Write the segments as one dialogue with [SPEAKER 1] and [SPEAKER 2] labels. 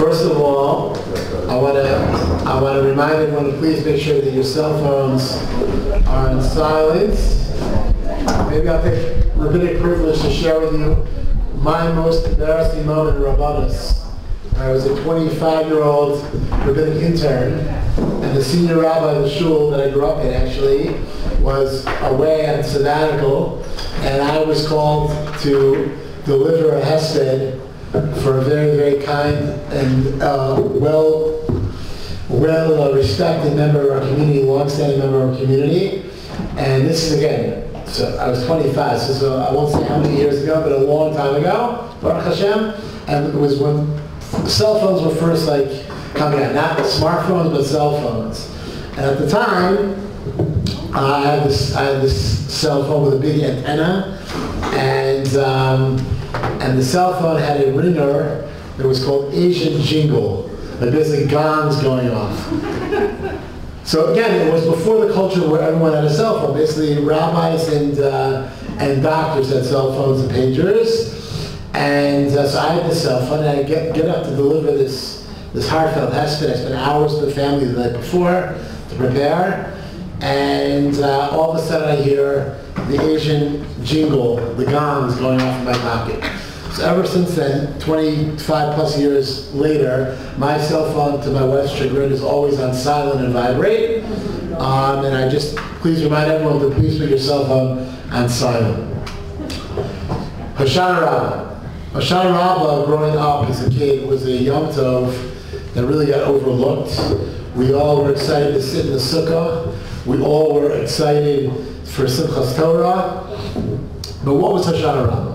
[SPEAKER 1] First of all, I want to remind everyone to please make sure that your cell phones are on silent. Maybe I'll take rabbinic privilege to share with you my most embarrassing moment in Rabbanus. I was a 25-year-old rabbinic intern, and the senior rabbi of the shul that I grew up in actually was away on sabbatical, and I was called to deliver a hesped for a very, very kind and well-respected member of our community, long-standing member of our community. And this is, again, so I was 25, so I won't say how many years ago, but a long time ago, Baruch Hashem, and it was when cell phones were first coming out, not smartphones, but cell phones. And at the time, I had this cell phone with a big antenna, and the cell phone had a ringer that was called Asian Jingle, basically gongs going off. So again, it was before the culture where everyone had a cell phone. Basically, rabbis and doctors had cell phones and pagers. And so I had this cell phone, and I get up to deliver this heartfelt hesped. I spent hours with the family the night before to prepare. And all of a sudden I hear the Asian jingle, the gongs going off in my pocket. So ever since then, 25 plus years later, my cell phone, to my wife's chagrin, is always on silent and vibrate. And I just please remind everyone to please put your cell phone on silent. Hoshana Rabbah. Hoshana Rabbah, growing up as a kid, was a Yom Tov that really got overlooked. We all were excited to sit in the sukkah. We all were excited for Simchas Torah. But what was Hoshana Rabbah?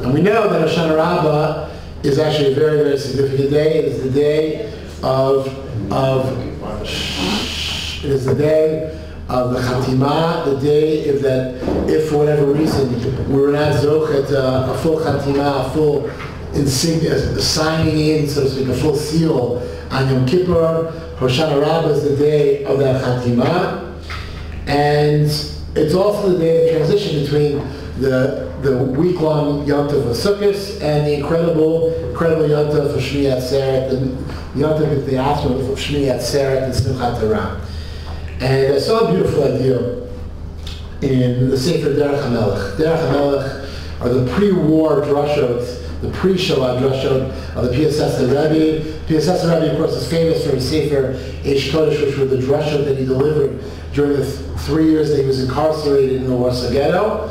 [SPEAKER 1] And we know that Hoshana Rabbah is actually a very, very significant day. It is the day of the Chatimah, the day if for whatever reason we were not zochet a full Chatimah, a full insignia, signing in, so to speak, a full seal on Yom Kippur. Hoshana Rabbah is the day of that Chatimah, and it's also the day of transition between the week-long Yom Tov of Sukkot and the incredible Yom Tov of Shmini Atzeret, the Yom Tov of the aftermath of Shmini Atzeret and Simchat Torah. And I saw a beautiful idea in the Sefer Derech HaMelech. Derech HaMelech are the pre-war drashot, the pre-Shoah drashot of the Piaseczner Rebbe. Piaseczner Rebbe, of course, is famous for his Sefer Eish Kodesh, which were the drashot that he delivered during the 3 years that he was incarcerated in the Warsaw Ghetto.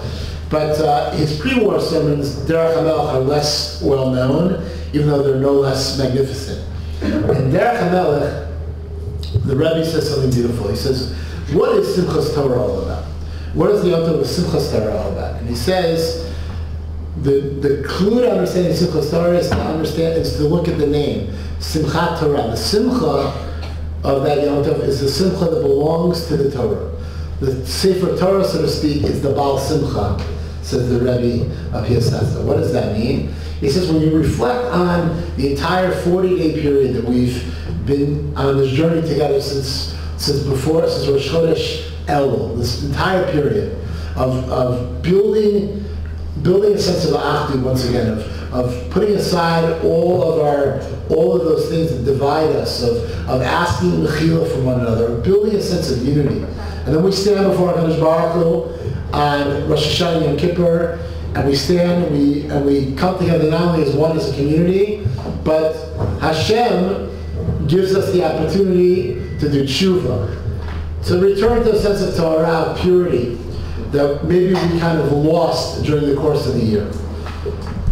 [SPEAKER 1] But his pre-war sermons, Derech HaMelech, are less well-known, even though they're no less magnificent. In Derech HaMelech, the Rebbe says something beautiful. He says, what is Simchas Torah all about? What is the Yom Tov of Simchas Torah all about? And he says, the clue to understanding Simchas Torah is to look at the name, Simchat Torah. The Simcha of that Yom Tov is the Simcha that belongs to the Torah. The Sefer Torah, so to speak, is the Baal Simcha, says the Rebbe of Piaseczner. What does that mean? He says, when you reflect on the entire 40-day period that we've been on this journey together since Rosh Chodesh Elul, this entire period of building a sense of achdut once again, of putting aside all of those things that divide us, of asking mechila from one another, of building a sense of unity. And then we stand before HaKadosh Baruch Hu on Rosh Hashanah and Yom Kippur, and we stand and we come together not only as one, as a community, but Hashem gives us the opportunity to do tshuva, to return to a sense of Torah, of purity, that maybe we kind of lost during the course of the year.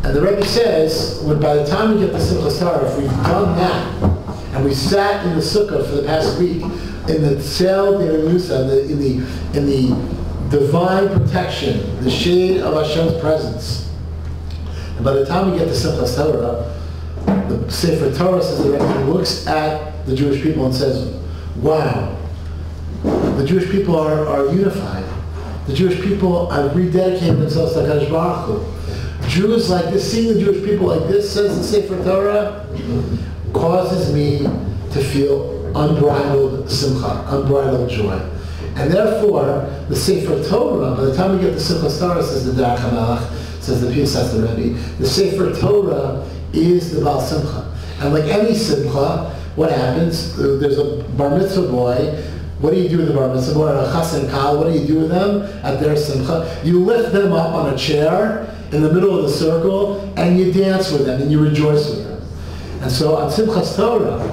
[SPEAKER 1] And the Rebbe says, when by the time we get to Simchas Torah, if we've done that, and we sat in the sukkah for the past week, in the Tzel De'emusa, in the divine protection, the shade of Hashem's presence, and by the time we get to Simchas Torah, the Sefer Torah says the Rebbe looks at the Jewish people and says, wow, the Jewish people are unified. The Jewish people have rededicated themselves to HaKadosh Baruch Hu. Jews like this, seeing the Jewish people like this, says the Sefer Torah, causes me to feel unbridled simcha, unbridled joy. And therefore, the Sefer Torah, by the time we get to Simchas Torah, says the Derech HaMelech, says the Piaseczner Rebbe, the Sefer Torah is the Baal Simcha. And like any simcha, what happens? There's a bar mitzvah boy. What do you do with the bar mitzvah boy? Or a chas and kal, what do you do with them at their simcha? You lift them up on a chair in the middle of the circle, and you dance with them, and you rejoice with them. And so on Simchas Torah,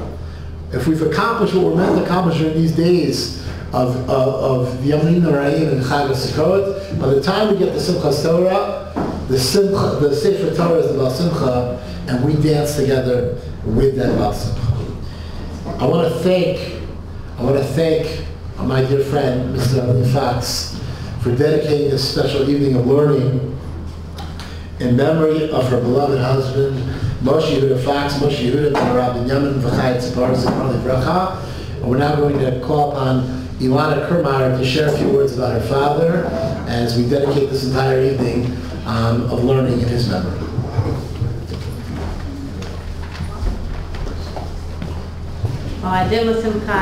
[SPEAKER 1] if we've accomplished what we're meant to accomplish in these days of the Yamim Noraim and Chag HaSukkot, by the time we get to Simchas Torah, the Sefer Torah is the Baal Simcha, and we dance together with that Baal Simcha. I want to thank my dear friend, Mr. Ali Fox, for dedicating this special evening of learning in memory of her beloved husband, Moshe Yehuda Fox, Moshe Yehuda ben Rabbi Yamin V'chai Tzipar Zichron Livracha. And we're now going to call upon Ilana Kermeyer to share a few words about her father as we dedicate this entire evening of learning in his memory.
[SPEAKER 2] Well, I did with Simcha.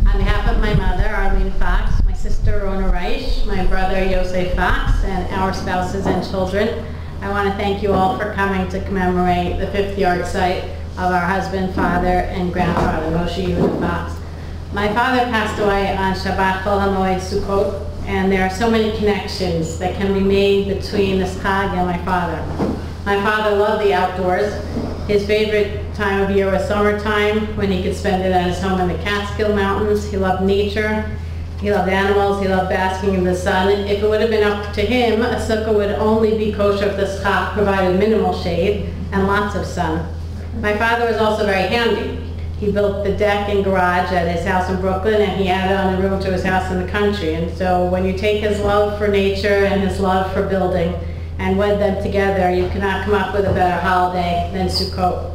[SPEAKER 2] On behalf of my mother, Arlene Fox, my sister, Rona Reich, my brother, Yosef Fox, and our spouses and children, I want to thank you all for coming to commemorate the 50th yard site of our husband, father, and grandfather, Moshe Yehuda Fox. My father passed away on Shabbat Chol HaMoed Sukkot, and there are so many connections that can be made between this chag and my father. My father loved the outdoors. His favorite time of year was summertime, when he could spend it at his home in the Catskill Mountains. He loved nature. He loved animals. He loved basking in the sun. If it would have been up to him, a sukkah would only be kosher if the schach provided minimal shade and lots of sun. My father was also very handy. He built the deck and garage at his house in Brooklyn, and he added on a room to his house in the country. And so when you take his love for nature and his love for building and wed them together, you cannot come up with a better holiday than Sukkot.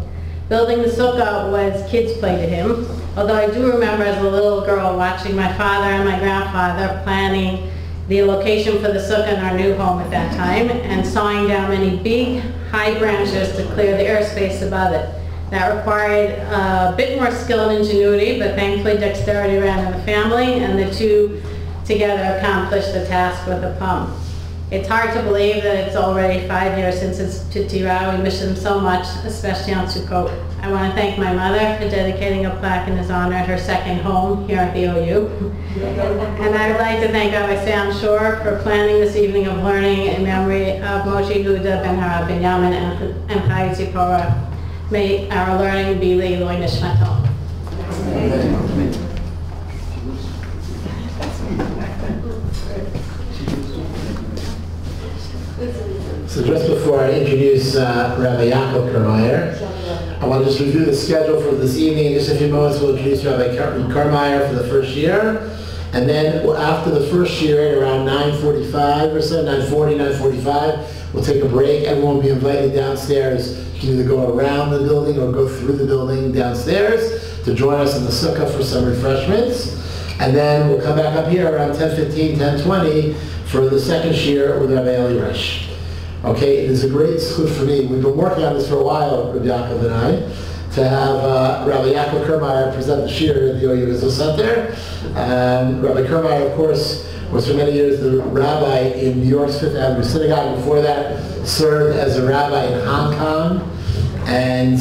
[SPEAKER 2] Building the sukkah was kids' play to him, although I do remember as a little girl watching my father and my grandfather planning the location for the sukkah in our new home at that time, and sawing down many big, high branches to clear the airspace above it. That required a bit more skill and ingenuity, but thankfully dexterity ran in the family, and the two together accomplished the task with a plum. It's hard to believe that it's already 5 years since his Titira. We miss him so much, especially on Sukkot. I want to thank my mother for dedicating a plaque in his honor at her second home here at the OU. And I would like to thank Rabbi Sam Shore for planning this evening of learning in memory of Moshe Yehuda ben Harav Binyamin and Chai Tzipora. May our learning be Leiloi Nishmato.
[SPEAKER 1] So just before I introduce Rabbi Yaakov Kermeyer, I want to just review the schedule for this evening. In just a few moments, we'll introduce Rabbi Kermeyer for the first year. And then after the first year, at around 9:45 or so, 9:40, 9:45, we'll take a break. Everyone will be invited downstairs. You can either go around the building or go through the building downstairs to join us in the sukkah for some refreshments. And then we'll come back up here around 10:15, 10:20 for the second year with Rabbi Eli Resh. Okay, it is a great zchut for me. We've been working on this for a while, Rabbi Yaakov and I, to have Rabbi Yaakov Kermeyer present the shir at the OU Israel Center. Rabbi Kermeyer, of course, was for many years the rabbi in New York's Fifth Avenue Synagogue. Before that, served as a rabbi in Hong Kong. And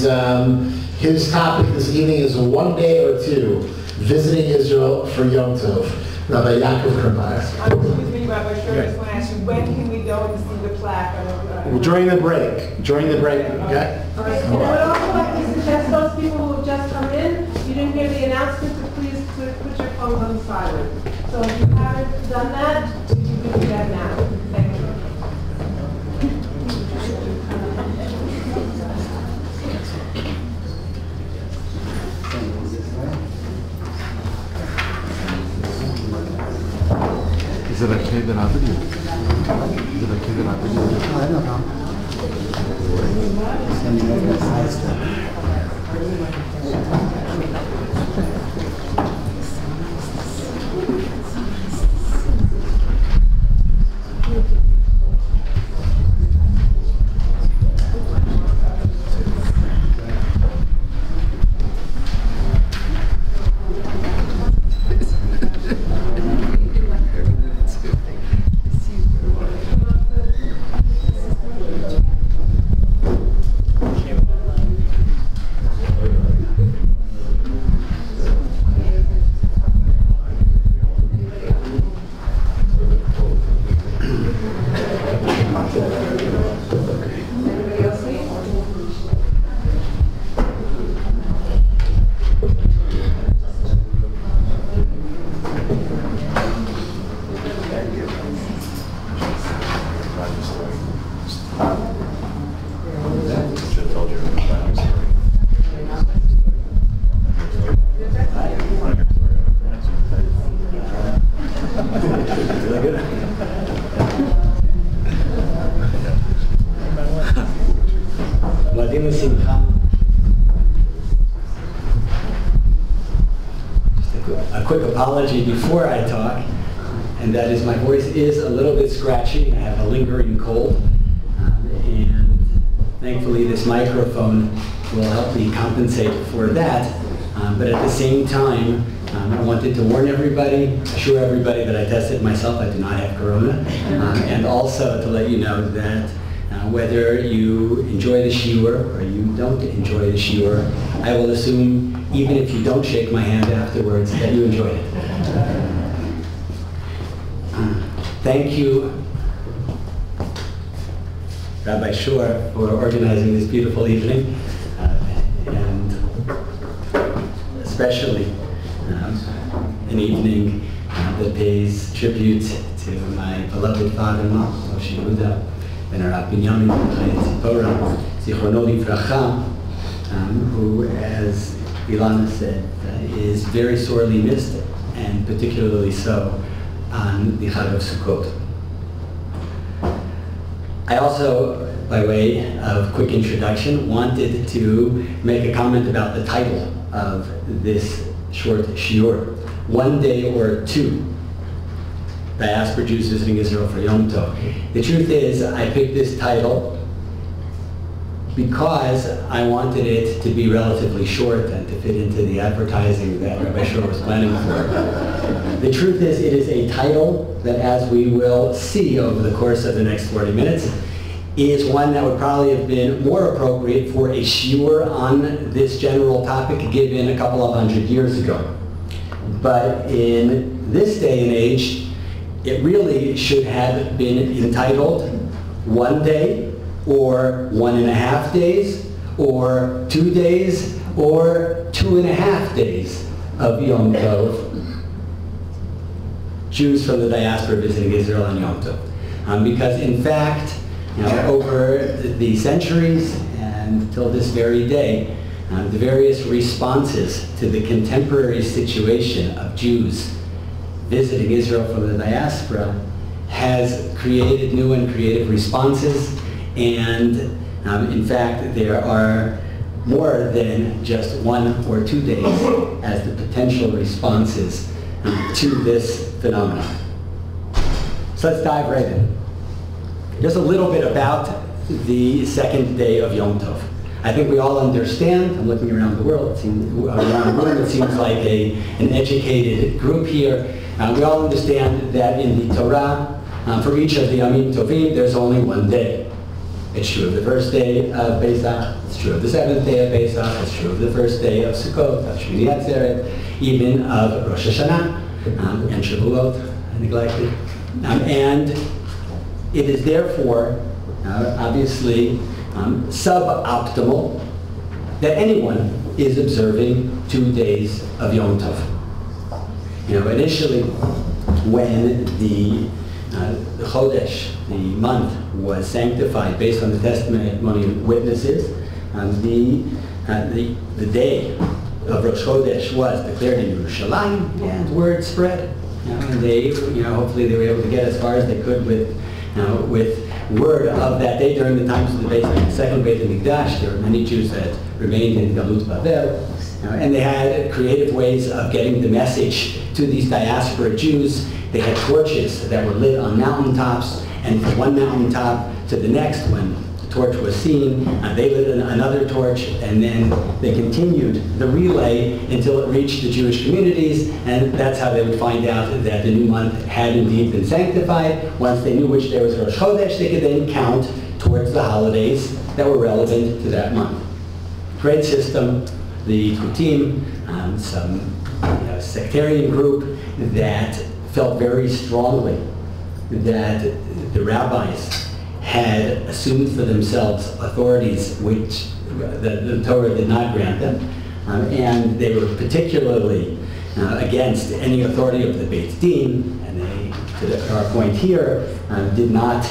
[SPEAKER 1] his topic this evening is one day or two, visiting Israel for Yom Tov. Rabbi Yaakov Kermeyer.
[SPEAKER 3] Excuse me, Rabbi, sure, I just want to ask you, when can we go and see the plaque?
[SPEAKER 1] During the break, okay?
[SPEAKER 3] And I would also like to suggest those people who have just come in, you didn't hear the announcement, to please put your phones on silent. So if you haven't done that, you can do that now. Thank you.
[SPEAKER 4] Is it okay that I video? Is it okay that I video? I don't know.
[SPEAKER 5] Moadim L'Simcha. Just a quick apology before I talk, and that is my voice is a little bit scratchy. I have a lingering cold, and thankfully this microphone will help me compensate for that. But at the same time, I wanted to warn everybody, assure everybody that I tested myself, I do not have corona, and also to let you know that whether you enjoy the shiur or you don't enjoy the shiur, I will assume, even if you don't shake my hand afterwards, that you enjoyed it. Thank you, Rabbi Shor, for organizing this beautiful evening, and especially an evening that pays tribute to my beloved father-in-law, Moshe Yehuda ben Arav Binyamin Tzipora, Zichrono Livracha, who, as Ilana said, is very sorely missed, and particularly so on the Chag of Sukkot. I also, by way of quick introduction, wanted to make a comment about the title of this short shiur, One Day or Two, Diaspora Jews Visiting Israel for Yom Tov. The truth is, I picked this title because I wanted it to be relatively short and to fit into the advertising that Rabbi Shor was planning for. The truth is, it is a title that, as we will see over the course of the next 40 minutes, is one that would probably have been more appropriate for a shiur on this general topic given a couple of 100 years ago. But in this day and age, it really should have been entitled One Day, or 1.5 days, or 2 days, or 2.5 days of Yom Tov, Jews from the diaspora visiting Israel on Yom Tov. Because in fact, over the centuries and till this very day, the various responses to the contemporary situation of Jews visiting Israel from the diaspora has created new and creative responses, and in fact there are more than just 1 or 2 days as the potential responses to this phenomenon. So let's dive right in. Just a little bit about the second day of Yom Tov. I think we all understand, I'm looking around the world, it seems like an educated group here. We all understand that in the Torah, for each of the Yamim Tovim, there's only 1 day. It's true of the first day of Pesach, it's true of the 7th day of Pesach, it's true of the first day of Sukkot, of Shmini Atzeret, even of Rosh Hashanah, and Shavuot, I neglected. And it is therefore, obviously, suboptimal that anyone is observing 2 days of Yom Tov. Initially, when the Chodesh, the month, was sanctified based on the testimony of witnesses, the day of Rosh Chodesh was declared in Yerushalayim, and word spread. And they, hopefully they were able to get as far as they could with word of that day during the times of the second Beit HaMikdash. There were many Jews that remained in Galut Bavel, and they had creative ways of getting the message to these diaspora Jews. They had torches that were lit on mountaintops, and from one mountaintop to the next, when the torch was seen, they lit another torch, and then they continued the relay until it reached the Jewish communities, and that's how they would find out that the new month had indeed been sanctified. Once they knew which day was Rosh Chodesh, they could then count towards the holidays that were relevant to that month. Great system. The Tutim, some sectarian group that felt very strongly that the rabbis had assumed for themselves authorities which the Torah did not grant them, and they were particularly against any authority of the Beit Din, and they, to our point here, did not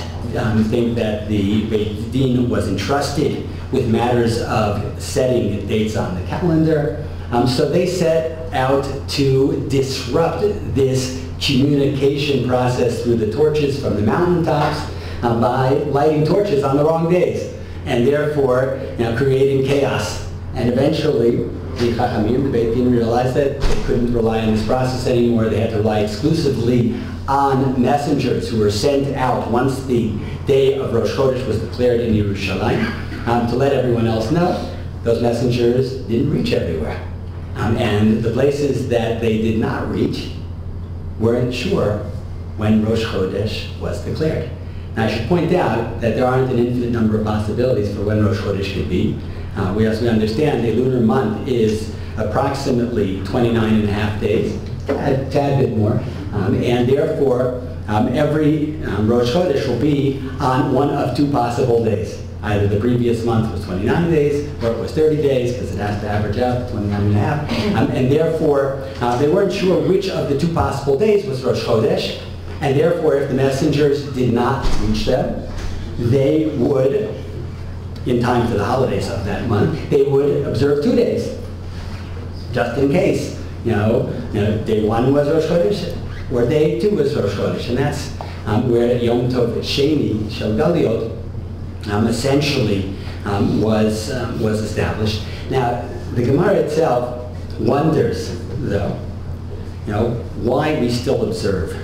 [SPEAKER 5] think that the Beit Din was entrusted with matters of setting dates on the calendar. So they set out to disrupt this communication process through the torches from the mountaintops by lighting torches on the wrong days. and therefore, creating chaos. And eventually, the Chachamim, the Beit Din, realized that they couldn't rely on this process anymore. They had to rely exclusively on messengers who were sent out once the day of Rosh Chodesh was declared in Yerushalayim to let everyone else know. Those messengers didn't reach everywhere. And the places that they did not reach weren't sure when Rosh Chodesh was declared. Now, I should point out that there aren't an infinite number of possibilities for when Rosh Chodesh could be. As we understand, a lunar month is approximately 29 and a half days, a tad bit more, and therefore every Rosh Chodesh will be on one of two possible days. Either the previous month was 29 days, or it was 30 days, because it has to average out 29 and a half, and therefore they weren't sure which of the two possible days was Rosh Chodesh, and therefore if the messengers did not reach them, they would, in time for the holidays of that month, they would observe 2 days, just in case. Day 1 was Rosh Chodesh, or day 2 was Rosh Chodesh, and that's where Yom Tov Sheni Shel Galiot essentially was established. Now, the Gemara itself wonders, though, why we still observe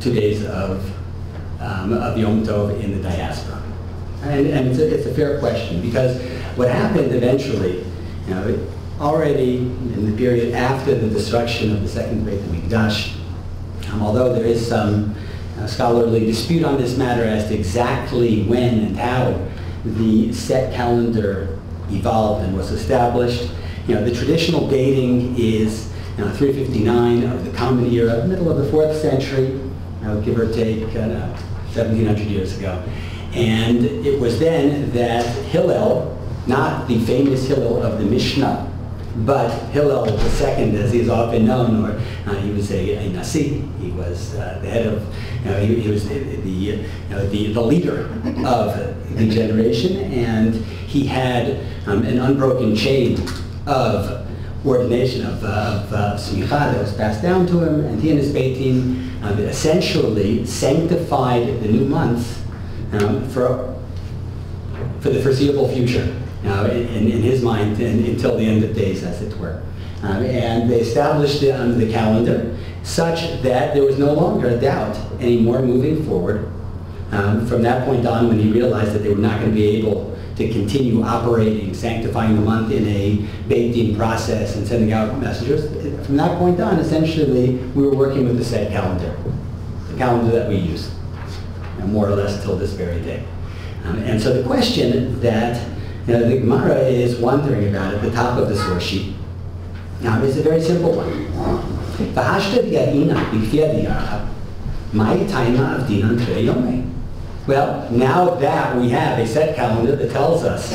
[SPEAKER 5] 2 days of Yom Tov in the diaspora. And it's a fair question, because what happened eventually, already in the period after the destruction of the second Beit HaMikdash, although there is some scholarly dispute on this matter as to exactly when and how the set calendar evolved and was established, the traditional dating is 359 of the Common Era, middle of the 4th century, give or take 1,700 years ago. And it was then that Hillel, not the famous Hillel of the Mishnah, but Hillel II, as he is often known, or he was a Nasi, he was the head of, he was the leader of the generation, and he had an unbroken chain of ordination, of smicha that was passed down to him, and he and his Beit Din essentially sanctified the new month for the foreseeable future, in his mind, until the end of days, as it were. And they established the calendar such that there was no longer a doubt anymore moving forward. From that point on, when he realized that they were not going to be able to continue operating, sanctifying the month in a Beit Din process and sending out messengers, from that point on, essentially, we were working with the set calendar, the calendar that we use, more or less till this very day. And so the question that the Gemara is wondering about at the top of the source sheet is a very simple one. Well, now that we have a set calendar that tells us,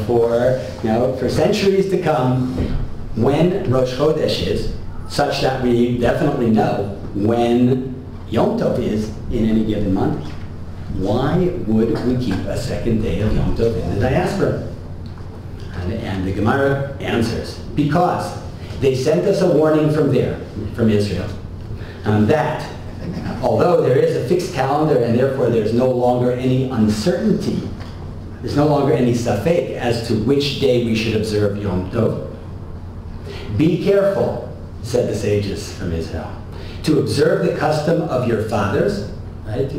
[SPEAKER 5] for centuries to come, when Rosh Chodesh is, such that we definitely know when Yom Tov is in any given month, why would we keep a second day of Yom Tov in the diaspora? And the Gemara answers, because they sent us a warning from Israel, that although there is a fixed calendar and therefore there's no longer any uncertainty, there's no longer any safek as to which day we should observe Yom Tov. Be careful, said the sages from Israel, to observe the custom of your fathers, right?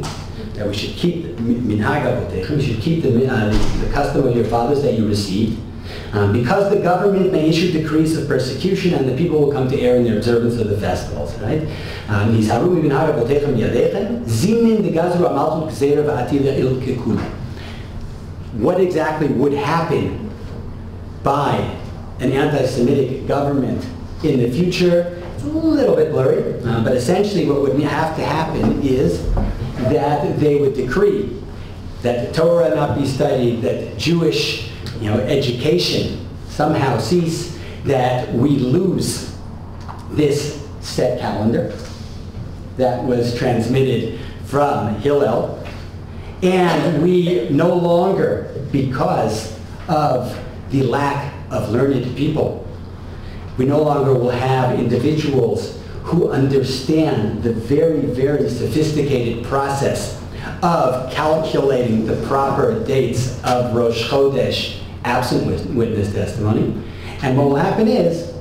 [SPEAKER 5] That we should keep minhag avotechem, we should keep the custom of your fathers that you received, because the government may issue decrees of persecution and the people will come to err in the observance of the festivals, right? What exactly would happen by an anti-Semitic government in the future? It's a little bit blurry, but essentially what would have to happen is that they would decree that the Torah not be studied, that Jewish education somehow cease, that we lose this set calendar that was transmitted from Hillel, and we no longer, because of the lack of learned people, we no longer will have individuals who understand the very, very sophisticated process of calculating the proper dates of Rosh Chodesh absent witness testimony. And what will happen is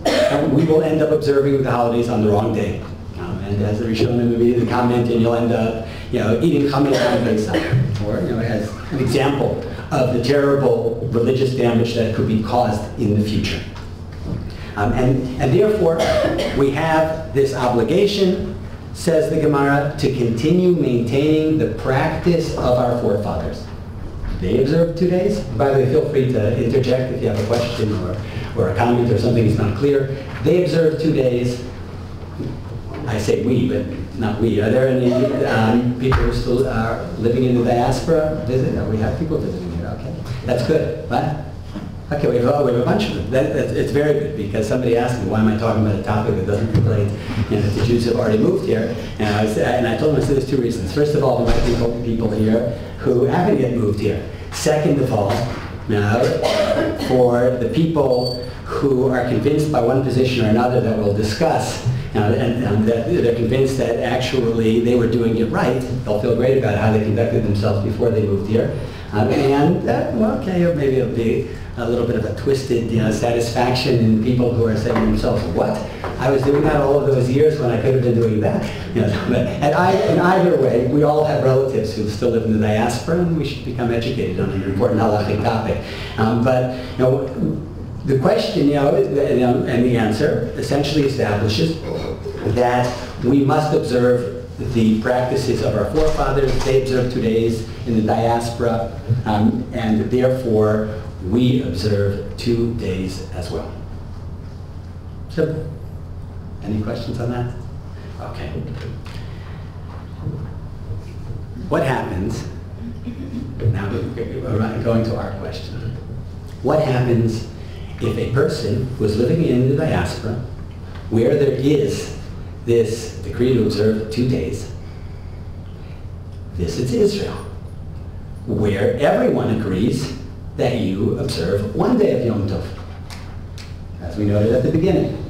[SPEAKER 5] we will end up observing the holidays on the wrong day. And as the Rishonim immediately comment, and you'll end up eating chametz on Pesach. Or as an example of the terrible religious damage that could be caused in the future. And therefore, we have this obligation, says the Gemara, to continue maintaining the practice of our forefathers. They observed 2 days. By the way, feel free to interject if you have a question or a comment or something that's not clear. They observed 2 days. I say we, but not we. Are there any people who still are living in the diaspora? We have people visiting here. Okay, that's good. What? Okay, we have a bunch of them. It's very good, because somebody asked me, why am I talking about a topic that doesn't relate to Jews who have already moved here? And I told them, I said, there's 2 reasons. First of all, there might be people here who haven't yet moved here. Second of all, for the people who are convinced by one position or another that we'll discuss, and that they're convinced that actually they were doing it right, they'll feel great about how they conducted themselves before they moved here. Maybe it'll be a little bit of a twisted satisfaction in people who are saying to themselves, what? I was doing that all of those years when I could have been doing that. In either way, we all have relatives who still live in the diaspora, and we should become educated on an important halachic topic. The question, and the answer essentially establishes that we must observe the practices of our forefathers. They observed 2 days in the diaspora, and therefore we observe 2 days as well. Simple. Any questions on that? Okay. What happens, now we're going to our question. What happens if a person who is living in the diaspora, where there is this decree to observe 2 days, visits Israel, where everyone agrees that you observe 1 day of Yom Tov? As we noted at the beginning,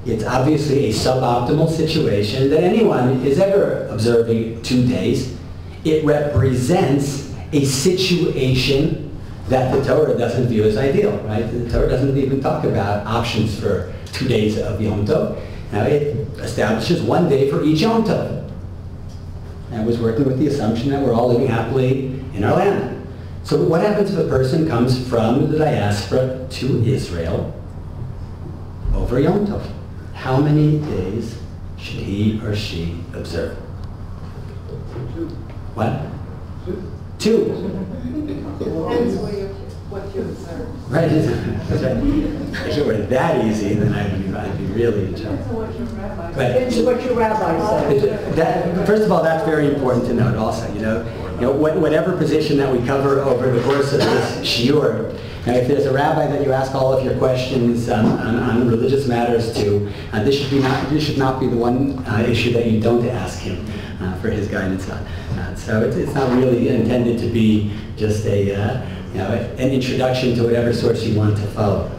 [SPEAKER 5] it's obviously a suboptimal situation that anyone is ever observing 2 days. It represents a situation that the Torah doesn't view as ideal, right? The Torah doesn't even talk about options for 2 days of Yom Tov. Now it establishes 1 day for each Yom Tov. And was working with the assumption that we're all living happily in our land. So what happens if a person comes from the diaspora to Israel over Yom Tov? How many days should he or she observe?
[SPEAKER 3] 2.
[SPEAKER 5] What? 2.
[SPEAKER 3] Depends what you observe.
[SPEAKER 5] Right, that's right. If it were that easy, then I'd be really in trouble.
[SPEAKER 3] Depends on what your rabbi says.
[SPEAKER 6] Depends on what your rabbi said.
[SPEAKER 5] First of all, that's very important to note also. Whatever position that we cover over the course of this shiur, if there's a rabbi that you ask all of your questions on religious matters to, this should not be the one issue that you don't ask him for his guidance on. So it's not really intended to be just an introduction to whatever source you want to follow.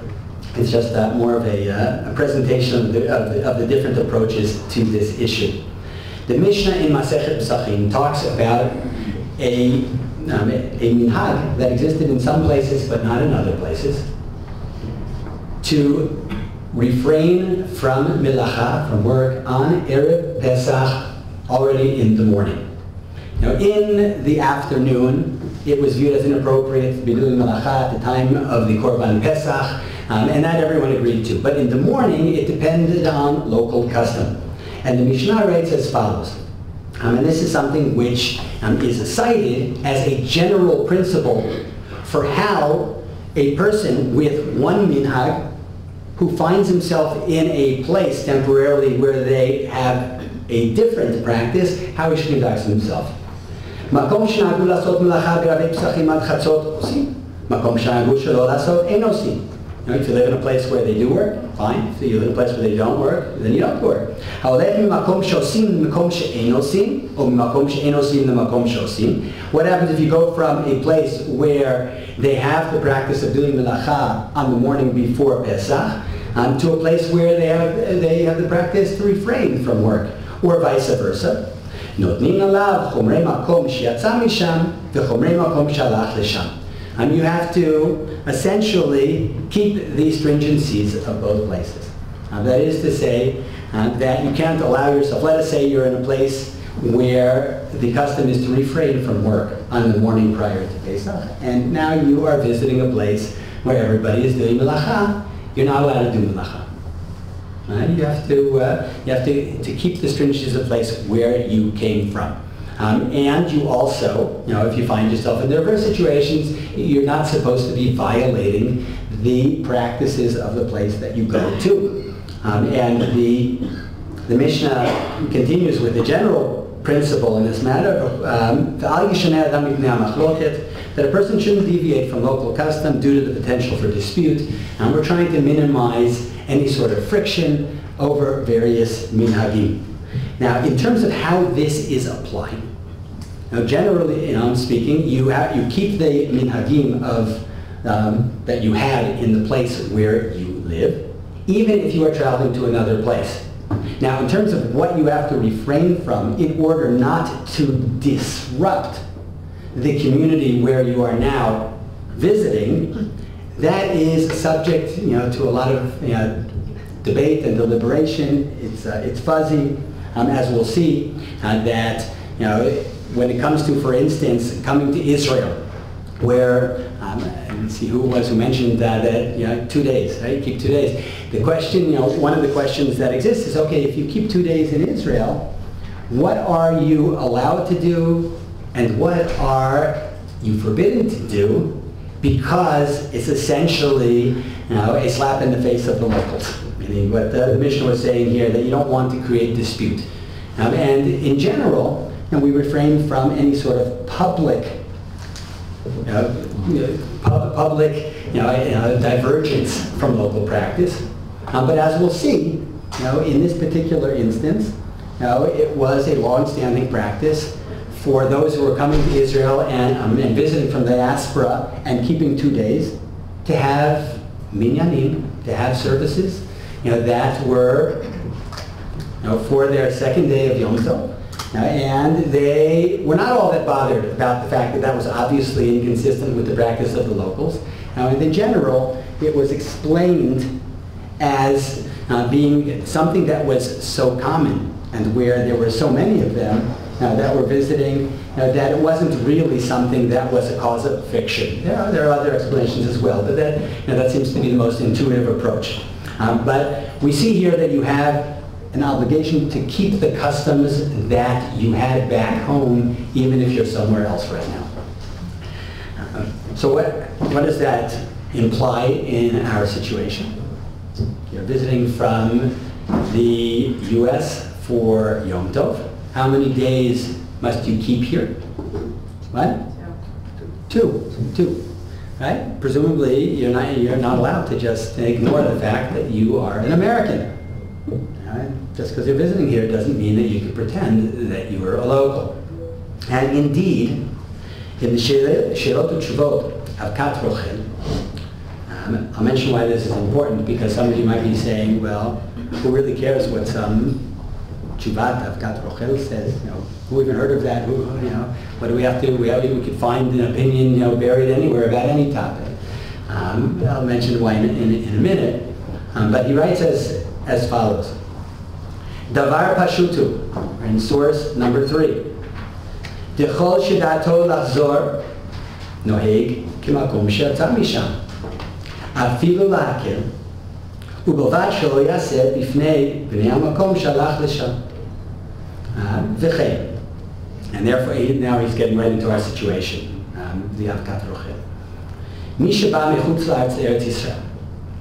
[SPEAKER 5] It's just more of a presentation of the different approaches to this issue. The Mishnah in Masechet Pesachim talks about a minhag that existed in some places but not in other places, to refrain from melacha, from work, on Erev Pesach, already in the morning. Now, in the afternoon, it was viewed as inappropriate to be doing melacha at the time of the Korban Pesach, and that everyone agreed to. But in the morning, it depended on local custom. And the Mishnah writes as follows. And this is something which is cited as a general principle for how a person with one minhag who finds himself in a place temporarily where they have a different practice, how he should conduct himself. מקום שנהגו לעשות מלאכה ברבי פסחים עד חצות עושים. מקום שנהגו שלא לעשות אין עושים. If you live in a place where they do work, fine. If you live in a place where they don't work, then you don't work. ההולך ממקום שעושים למקום שאין עושים, או ממקום שאין עושים למקום שעושים. What happens if you go from a place where they have the practice of doing melacha on the morning before Pesach, to a place where they have the practice to refrain from work, or vice versa? נותנים עליו חומרי מקום שיצא משם וחומרי מקום שהלך לשם. You have to essentially keep the stringencies of both places. That is to say that you can't allow yourself, let us say you're in a place where the custom is to refrain from work on the morning prior to Pesach, and now you are visiting a place where everybody is doing melacha. You're not allowed to do melacha. Right? You have to keep the stringencies of the place where you came from. And you also, if you find yourself in diverse situations, you're not supposed to be violating the practices of the place that you go to. And the Mishnah continues with the general principle in this matter, that a person shouldn't deviate from local custom due to the potential for dispute. And we're trying to minimize any sort of friction over various minhagim. Now, in terms of how this is applied, now generally, speaking, you keep the minhagim of that you had in the place where you live, even if you are traveling to another place. Now, in terms of what you have to refrain from in order not to disrupt the community where you are now visiting, that is subject, to a lot of debate and deliberation. It's fuzzy, as we'll see. That when it comes to, for instance, coming to Israel, where let's see who it was who mentioned that 2 days, right? Keep 2 days. The question, one of the questions that exists is, okay, if you keep 2 days in Israel, what are you allowed to do, and what are you forbidden to do? Because it's essentially, a slap in the face of the locals. Meaning what the Mishnah was saying here, that you don't want to create dispute. And in general, we refrain from any sort of public divergence from local practice. But as we'll see, in this particular instance, it was a long-standing practice for those who were coming to Israel and visiting from the diaspora and keeping 2 days to have minyanim, to have services, that were for their second day of Yom Tov. And they were not all that bothered about the fact that that was obviously inconsistent with the practice of the locals. Now, in general, it was explained as being something that was so common, and where there were so many of them that were visiting, that it wasn't really something that was a cause of fiction. There are other explanations as well, but that seems to be the most intuitive approach. But we see here that you have an obligation to keep the customs that you had back home, even if you're somewhere else right now. So what does that imply in our situation? You're visiting from the U.S. for Yom Tov. How many days must you keep here? What? Two. Right? Presumably, you're not allowed to just ignore the fact that you are an American. Right? Just because you're visiting here doesn't mean that you can pretend that you are a local. And indeed, in the Shirot Utshuvot of Kat Rochel, I'll mention why this is important, because some of you might be saying, well, who really cares what some Tshuvat of Kat Rochel says? Who even heard of that? What do we have to? We could find an opinion, buried anywhere about any topic. I'll mention why in a minute. But he writes as follows: Davar Pashutu, in source number 3. Dechol shedato lachzor noheg kimakom she'atzah misham. Afilu lakel ובלבד שלא יעשה בפני בני המקום שהלך לשם. וכן. And therefore, now he's getting right into our situation. The Avkat Rochel. מי שבא מחוץ לארץ לארץ ישראל.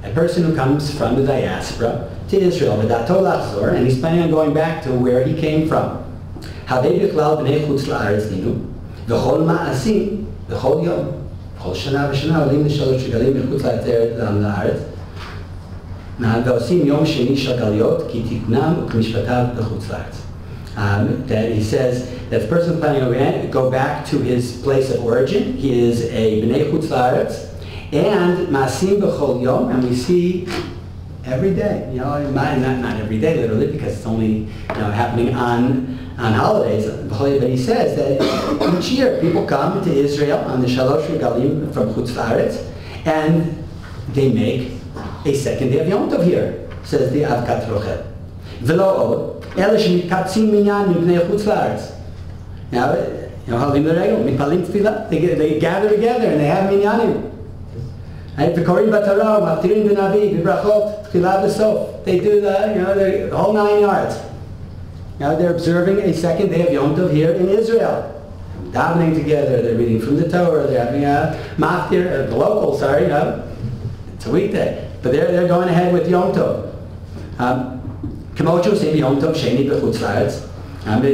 [SPEAKER 5] A person who comes from the diaspora to Israel, ודעתו לחזור, and he's planning on going back to where he came from. הווי בכלל בני חוץ לארץ דינו, וכל מעשים, בכל יום, בכל שנה ושנה עולים לשלוש רגלים מחוץ לארץ, ועושים יום שני של גלויות, כי תקנם וכמשפטיו בחוץ לארץ. That he says that the person planning to go back to his place of origin, he is a b'nei chutz la'aretz, and masim b'chol yom, and we see every day. Not every day, literally, because it's only happening on holidays. But he says that each year people come to Israel on the Shalosh Regalim from Chutz La'aretz, and they make a second day of Yom Tov here, says the Avkat Rochel. V'lo od, ele shemikatzim minyan mipnei Chutz La'aretz. Now, Halim L'Regel, Mipalim Tefillah, they gather together and they have minyanim. V'korim b'Torah, maftirim b'Navi, b'Brachot, Tchilah v'Sof. They do the whole 9 yards. Now they're observing a second day of Yom Tov here in Israel. Davening together, they're reading from the Torah, they're having a maftir, the local, sorry, it's a weekday. But they're going ahead with Yom Tov. K'mochu seim Yom Tov sheni b'chutz la'aretz.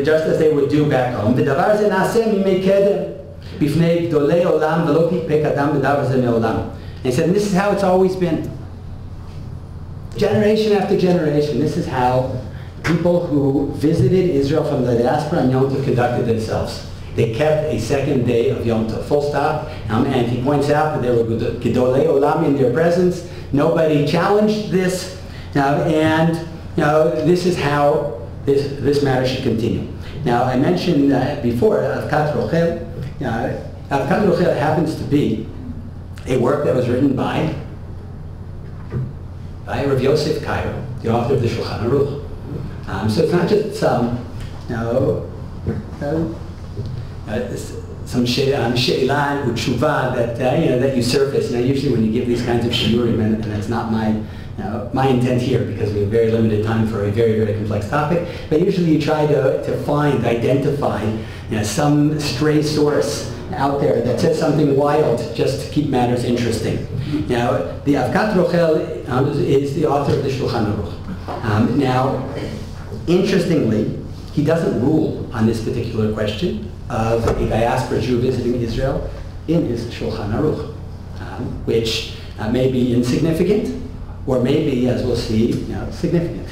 [SPEAKER 5] Just as they would do back home. V'davar ze na'aseh mimei kedem b'fnei gdolei olam v'lo pikpek adam v'davar ze me'olam. And he said, and this is how it's always been. Generation after generation, this is how people who visited Israel from the diaspora and Yom Tov conducted themselves. They kept a second day of Yom Tov, full stop. And he points out that there were Gedolei Olam in their presence. Nobody challenged this. And this is how this matter should continue. Now, I mentioned before, Avkat Rochel. Avkat Rochel happens to be a work that was written by Rav Yosef Karo, the author of the Shulchan Aruch. So it's not just some she'elah u'tshuva that you surface. Usually when you give these kinds of shiurim, and that's not my intent here, because we have very limited time for a very, very complex topic. But usually you try to identify some stray source out there that says something wild just to keep matters interesting. Now, the Avkat Rochel is the author of the Shulchan Aruch. Now, interestingly, he doesn't rule on this particular question of a diaspora Jew visiting Israel in his Shulchan Aruch, which may be insignificant, or maybe, as we'll see, significant.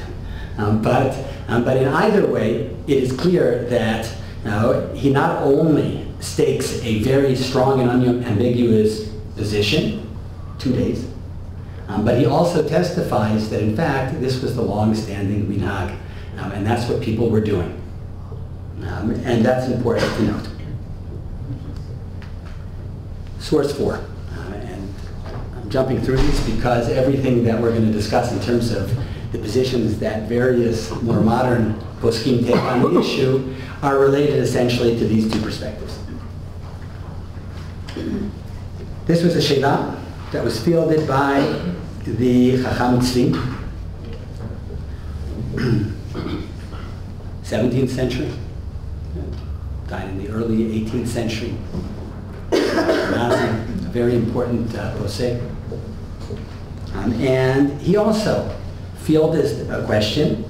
[SPEAKER 5] But in either way, it is clear that he not only stakes a very strong and unambiguous position, 2 days, but he also testifies that, in fact, this was the long-standing minhag, and that's what people were doing. And that's important to note. Source 4. And I'm jumping through these because everything that we're going to discuss in terms of the positions that various more modern poskim take on the issue are related essentially to these two perspectives. This was a sheila that was fielded by the Chacham Tzvi, 17th century, died in the early 18th century. A very important posek. And he also fielded a question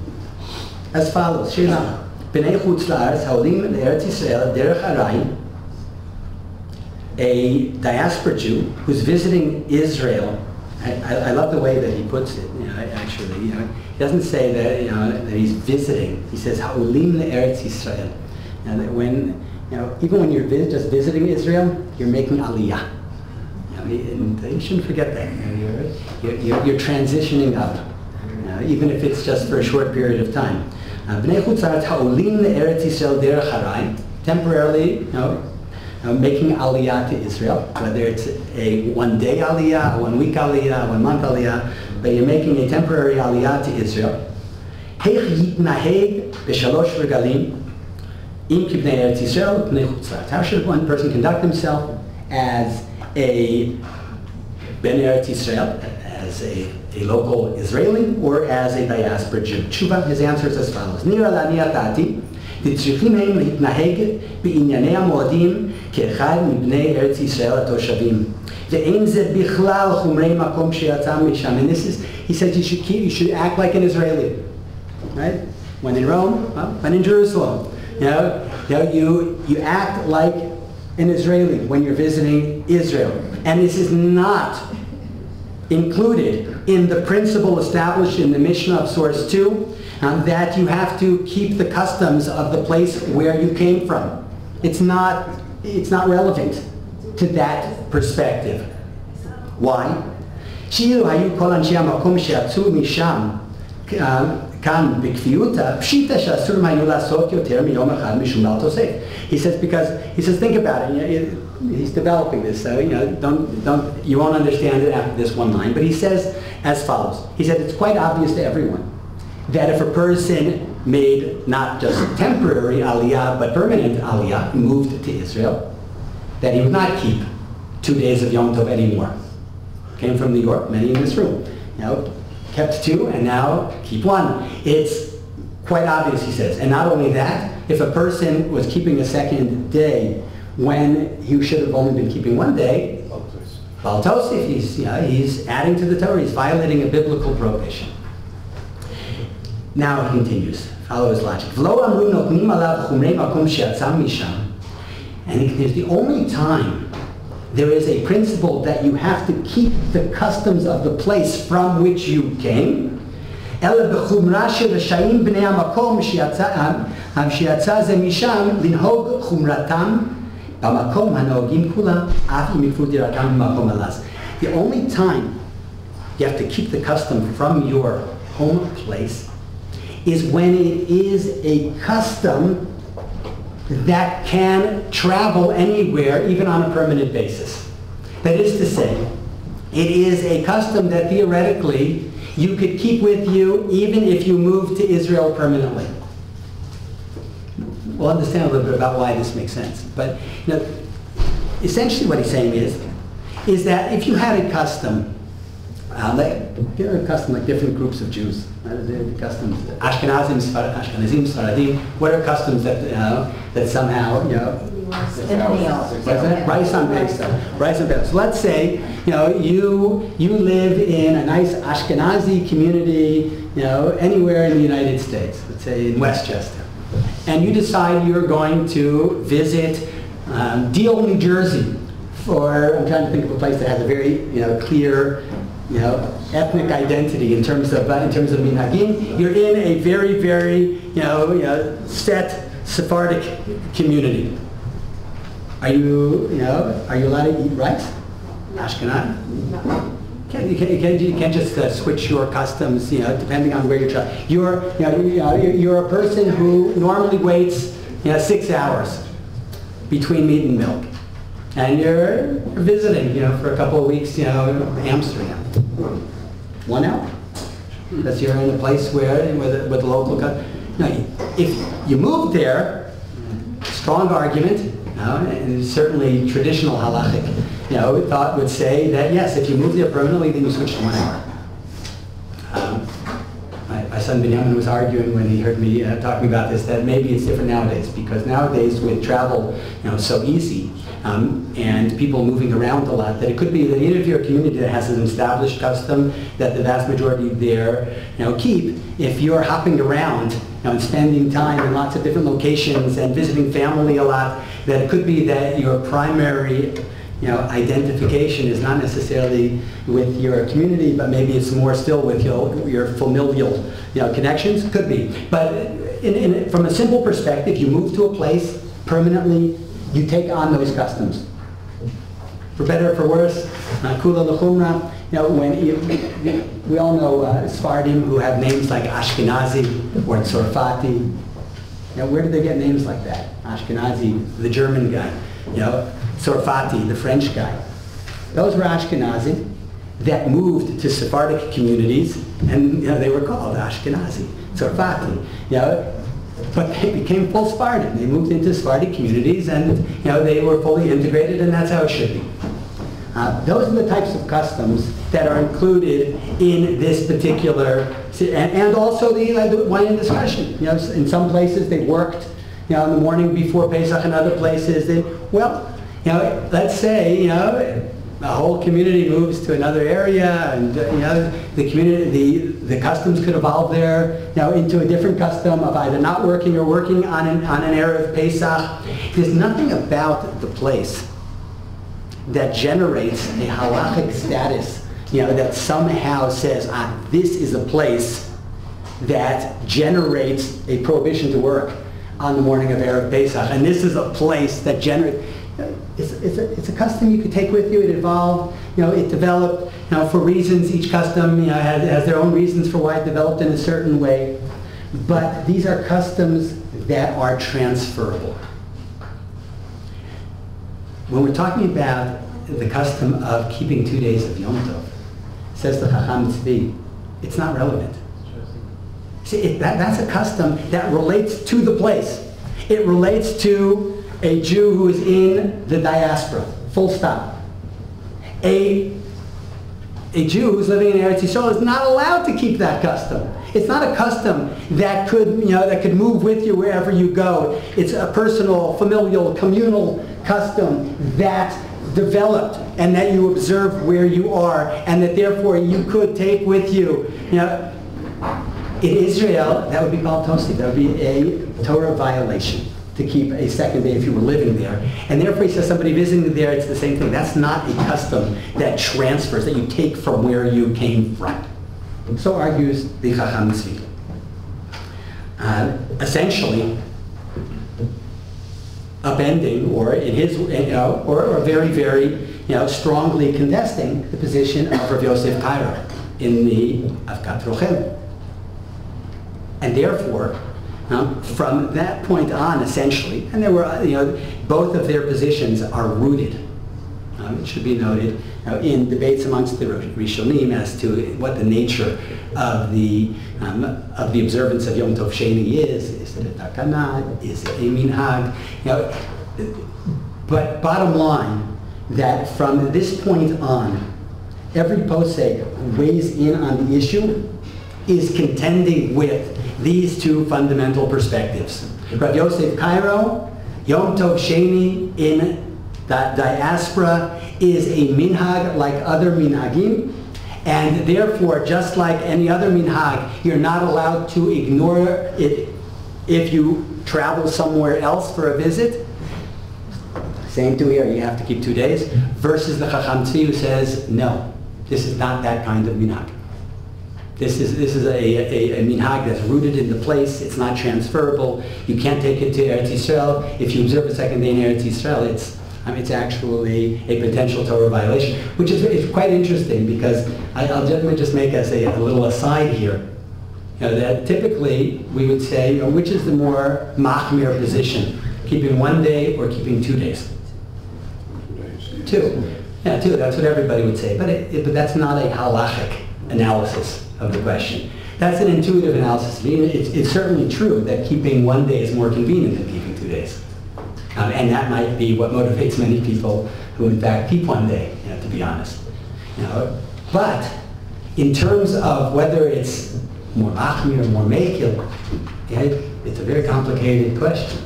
[SPEAKER 5] as follows. Sheila, B'nei Chutz La'aretz ha'olim le'eretz Yisrael derech Arai, a diaspora Jew who's visiting Israel. I love the way that he puts it. Actually, he doesn't say that that he's visiting. He says ha'olim le'eretz Yisrael, and that when even when you're just visiting Israel, you're making aliyah. And you shouldn't forget that. You're transitioning up, even if it's just for a short period of time. B'nei Chutz La'aretz ha'olim le'eretz Yisrael derech Harai, temporarily, making aliyah to Israel, whether it's a 1-day aliyah, a 1-week aliyah, a 1-month aliyah, but you're making a temporary aliyah to Israel. Heich yitnaheg b'shalosh regalim im kibnei Eretz Yisrael b'nei Chutz La'aretz. How should one person conduct himself as a ben Eretz Yisrael, as a local Israeli, or as a diaspora Jew? Tshuva, his answer is as follows. Nira la'ani atati, צריכים הם להתנהג בענייני המועדים כאחד מבני ארץ ישראל התושבים. ואין זה בכלל חומרי מקום שיצא משם. And this is, he says you should act like an Israeli. Right? When in Rome, when in Jerusalem. You act like an Israeli when you're visiting Israel. And this is not included in the principle established in the Mishnah of Source 2, that you have to keep the customs of the place where you came from. It's not relevant to that perspective. Why?
[SPEAKER 7] שאילו היו כל אנשי המקום שיצאו משם כאן בכפיותה, פשיטה שאסור היו לעשות יותר מיום אחד משום בעל תוסף. He says, think about it. He's developing this, so you won't understand it after this one line. But he says as follows. He said it's quite obvious to everyone that if a person made not just temporary aliyah but permanent aliyah, moved to Israel, that he would not keep 2 days of Yom Tov anymore. Came from New York, many in this room. Kept 2 and now keep 1. It's quite obvious, he says. And not only that, if a person was keeping a second day when he should have only been keeping 1 day, Baal Tosef, he's adding to the Torah, he's violating a biblical prohibition. Now he continues, follow his logic. And he continues, the only time there is a principle that you have to keep the customs of the place from which you came, the only time you have to keep the custom from your home place is when it is a custom that can travel anywhere, even on a permanent basis. That is to say, it is a custom that theoretically you could keep with you even if you moved to Israel permanently. We'll understand a little bit about why this makes sense. But essentially what he's saying is that if you had a custom, there are a custom like different groups of Jews. The customs, Ashkenazim, Sfaradim. What are customs that somehow rice on Pesach. So let's say you live in a nice Ashkenazi community, anywhere in the United States. Let's say in Westchester, and you decide you're going to visit Deal, New Jersey. I'm trying to think of a place that has a very clear ethnic identity in terms of minhagim. You're in a very, very set Sephardic community. Are you allowed to eat rice? Ashkenaz? No. You can't just switch your customs, depending on where you're traveling. You're a person who normally waits 6 hours between meat and milk. And you're visiting, for a couple of weeks, Amsterdam. 1 hour. Because you're in a place with the local. If you moved there, strong argument, and certainly traditional halachic, thought would say that yes, if you move there permanently, then you switch to 1 hour. My son Benjamin was arguing when he heard me talking about this that maybe it's different nowadays, because nowadays with travel, so easy. And people moving around a lot, that it could be that even if you're a community that has an established custom that the vast majority there keep, if you're hopping around and spending time in lots of different locations and visiting family a lot, that it could be that your primary identification is not necessarily with your community, but maybe it's more still with your familial connections. Could be. But from a simple perspective, you move to a place permanently, you take on those customs. For better or for worse, kula l'chumra, we all know Sephardim who have names like Ashkenazi or Tzorfati. Where did they get names like that? Ashkenazi, the German guy. Tzorfati, the French guy. Those were Ashkenazi that moved to Sephardic communities, and they were called Ashkenazi, Tzorfati. But they became full Sephardim. They moved into Sephardic communities, and they were fully integrated, and that's how it should be. Those are the types of customs that are included in this particular, and also the one in discussion. In some places they worked, in the morning before Pesach, and other places let's say the whole community moves to another area, and the community, the customs could evolve there, into a different custom of either not working or working on an Erev Pesach. There's nothing about the place that generates a halachic status, that somehow says, this is a place that generates a prohibition to work on the morning of Erev Pesach, and this is a place that generates. it's a custom you could take with you. It evolved, it developed, for reasons. Each custom, has their own reasons for why it developed in a certain way. But these are customs that are transferable. When we're talking about the custom of keeping 2 days of Yom Tov, says the Chacham Tzvi, it's not relevant. See, that's a custom that relates to the place. It relates to a Jew who is in the diaspora, full stop. A Jew who's living in Eretz Yisrael is not allowed to keep that custom. It's not a custom that could move with you wherever you go. It's a personal, familial, communal custom that developed and that you observe where you are, and that therefore you could take with you. In Israel, that would be Baal Tosif. That would be a Torah violation to keep a second day if you were living there. And therefore, he says somebody visiting there, it's the same thing. That's not a custom that transfers, that you take from where you came from. So argues the Chacham Tzvi. Essentially, upending, or in his, or very, very, strongly contesting the position of Rav Yosef Karo in the Avkat Rochel. And therefore, from that point on, essentially, and there were, both of their positions are rooted. It should be noted in debates amongst the Rishonim as to what the nature of the observance of Yom Tov Sheni is. Is it a takana? Is it a minhag? But bottom line, that from this point on, every posek who weighs in on the issue is contending with these two fundamental perspectives. Rav Yosef Karo, Yom Tov Sheni in the diaspora is a minhag like other minhagim, and therefore, just like any other minhag, you're not allowed to ignore it if you travel somewhere else for a visit. Same to here, you have to keep 2 days, versus the Chacham Tzvi who says, no, this is not that kind of minhag. This is a minhag that's rooted in the place. It's not transferable. You can't take it to Eretz Yisrael. If you observe a second day in Eretz Yisrael, it's actually a potential Torah violation, which is quite interesting, because I'll just make as a little aside here. That typically we would say, which is the more machmir position, keeping 1 day or keeping 2 days? 2. Yeah, 2. That's what everybody would say, but that's not a halachic analysis of the question. That's an intuitive analysis. It's certainly true that keeping 1 day is more convenient than keeping 2 days. And that might be what motivates many people who in fact keep 1 day, to be honest. But in terms of whether it's more machmir or more mekil, it's a very complicated question.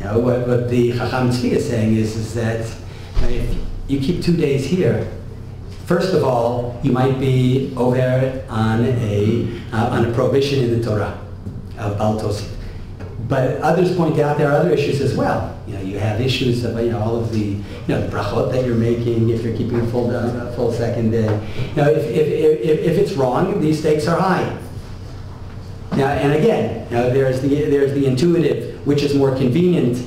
[SPEAKER 7] What the Chacham Tzvi is saying is that if you keep 2 days here, first of all, you might be over on a prohibition in the Torah of Baal Tosif. But others point out there are other issues as well. You have issues of all of the the brachot that you're making if you're keeping a full second day. If it's wrong, these stakes are high. And again, there's the intuitive, which is more convenient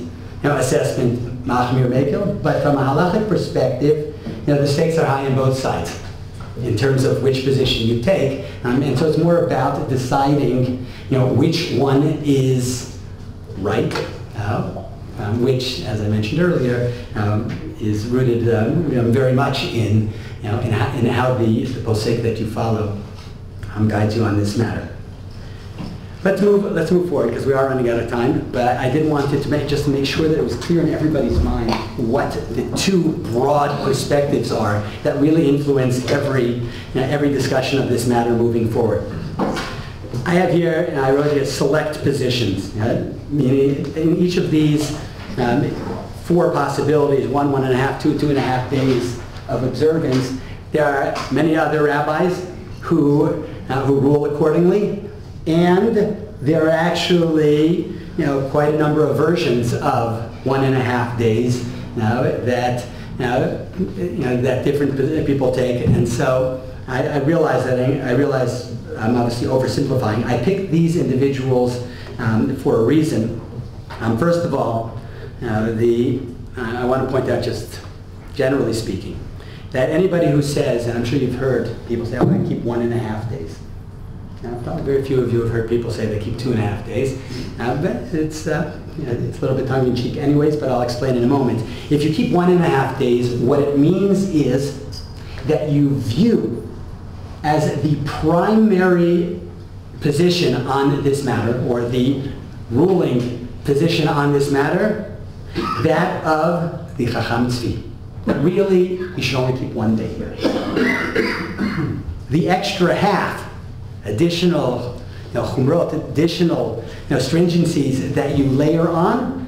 [SPEAKER 7] assessment, machmir mekil. But from a halachic perspective, the stakes are high on both sides in terms of which position you take, and so it's more about deciding, which one is right, which, as I mentioned earlier, is rooted very much in how the posek that you follow guides you on this matter. Let's move forward, because we are running out of time. But I did want to make sure that it was clear in everybody's mind what the two broad perspectives are that really influence every discussion of this matter moving forward. I have here, and I wrote here, select positions. Meaning in each of these 4 possibilities, 1, 1.5, 2, 2.5 days of observance, there are many other rabbis who rule accordingly. And there are actually, quite a number of versions of 1.5 days that different people take. And so I realize I'm obviously oversimplifying. I picked these individuals for a reason. First of all, the I want to point out, just generally speaking, that anybody who says, and I'm sure you've heard people say, oh, I keep 1.5 days. Now, probably very few of you have heard people say they keep 2.5 days. But it's a little bit tongue-in-cheek anyways, but I'll explain in a moment. If you keep 1.5 days, what it means is that you view as the primary position on this matter, or the ruling position on this matter, that of the Chacham Tzvi. But really, you should only keep 1 day here. The extra half, additional chumrot, additional stringencies that you layer on,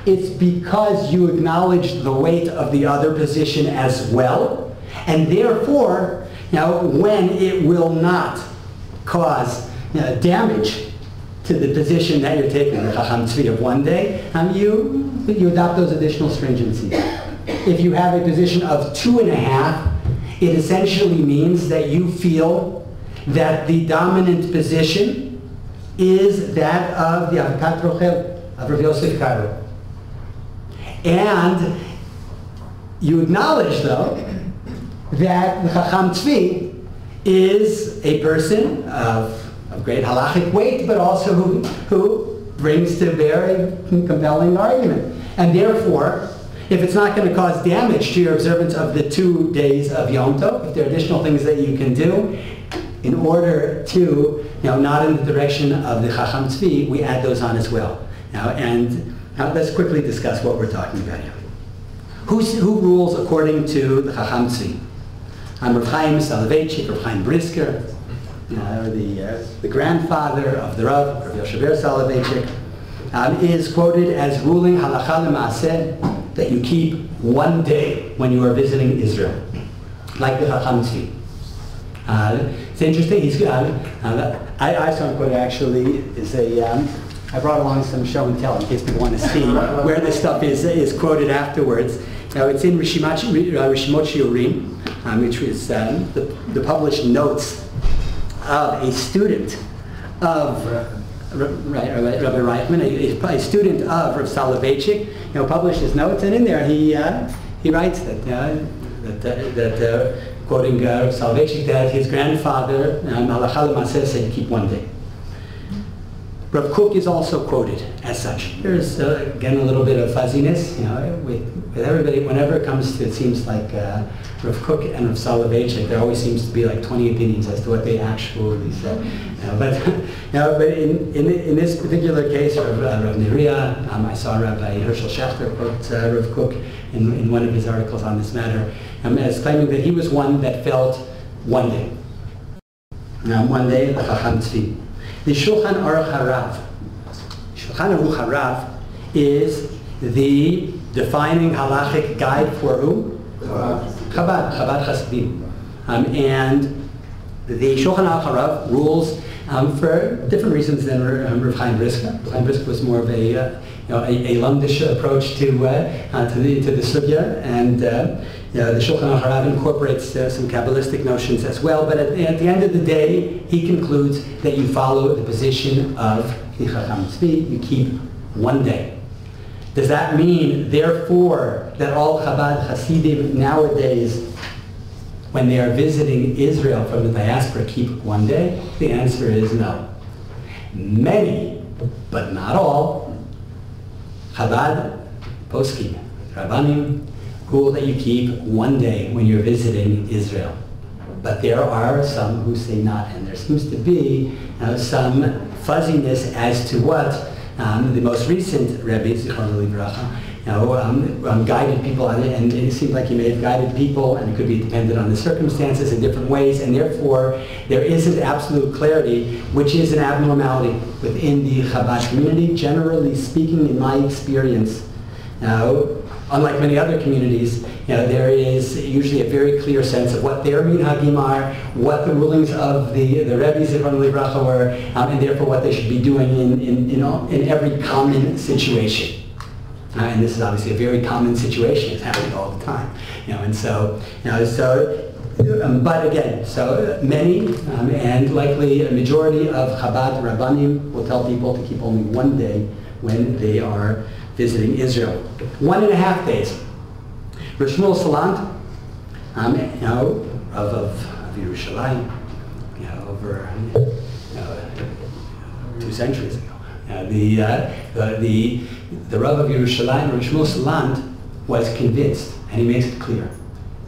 [SPEAKER 7] it's because you acknowledge the weight of the other position as well, and therefore, when it will not cause damage to the position that you're taking, the Chacham Tzvi of 1 day, you adopt those additional stringencies. If you have a position of 2.5, it essentially means that you feel that the dominant position is that of the Avikat Rochel, of Rav Yosef Karo. And you acknowledge, though, that the Chacham Tzvi is a person of great halachic weight, but also who brings to bear a compelling argument. And therefore, if it's not going to cause damage to your observance of the 2 days of Yom Tov, if there are additional things that you can do in order to, not in the direction of the Chacham Tzvi, we add those on as well. Now let's quickly discuss what we're talking about here. Who rules according to the Chacham Tzvi? Rav Chaim Soloveitchik, Rav Chaim Brisker, the grandfather of the Rav Yoshever Soloveitchik, is quoted as ruling halacha l'maaseh that you keep 1 day when you are visiting Israel, like the Chacham Tzvi. It's interesting. I saw him quote actually is I brought along some show and tell in case people want to see where this stuff is quoted afterwards. Now it's in Rishimot Shiurim, which is the published notes of a student of Rabbi Reichman, a student of Rav Soloveitchik, published his notes, and in there he writes that quoting Rav Soloveitchik, that his grandfather halacha l'maaseh said keep 1 day. Rav Kook is also quoted as such. There's again a little bit of fuzziness, with everybody. Whenever it comes to, it seems like Rav Kook and Rav Soloveitchik, there always seems to be like 20 opinions as to what they actually said. But in this particular case, Rav Neriah, I saw Rabbi Hershel Schachter quote Rav Kook in one of his articles on this matter, as claiming that he was one that felt 1 day. 1 day, the Chacham Tzvi. The Shulchan Aruch Harav. Shulchan Aruch Harav is the defining halachic guide for who? Chabad Chasidim. And the Shulchan Aruch Harav rules for different reasons than Rav Chaim Brisker. Rav Chaim Brisker was more of a Lumdish approach to the sugya, and the Shulchan Aruch Harav incorporates some Kabbalistic notions as well. But at the end of the day, he concludes that you follow the position of the Chacham Tzvi. You keep 1 day. Does that mean, therefore, that all Chabad Hasidim nowadays, when they are visiting Israel from the diaspora, keep 1 day? The answer is no. Many, but not all, Chabad poskim, Rabbanim, rule that you keep 1 day when you're visiting Israel. But there are some who say not, and there seems to be some fuzziness as to what the most recent Rebbe, Zichrono Livracha, guided people on it, and it seems like he may have guided people, and it could be dependent on the circumstances in different ways, and therefore there isn't absolute clarity, which is an abnormality within the Chabad community. Generally speaking, in my experience, unlike many other communities, there is usually a very clear sense of what their minhagim are, what the rulings of the Rebbe Zichrono Livracha were, and therefore what they should be doing in every common situation. And this is obviously a very common situation. It's happening all the time. But again, so many, and likely a majority of Chabad Rabbanim will tell people to keep only 1 day when they are visiting Israel. 1.5 days. Rosh Shmuel Salant, of Yerushalayim, over 2 centuries ago. The Rav of Yerushalayim, Rosh Shmuel Salant, was convinced, and he makes it clear,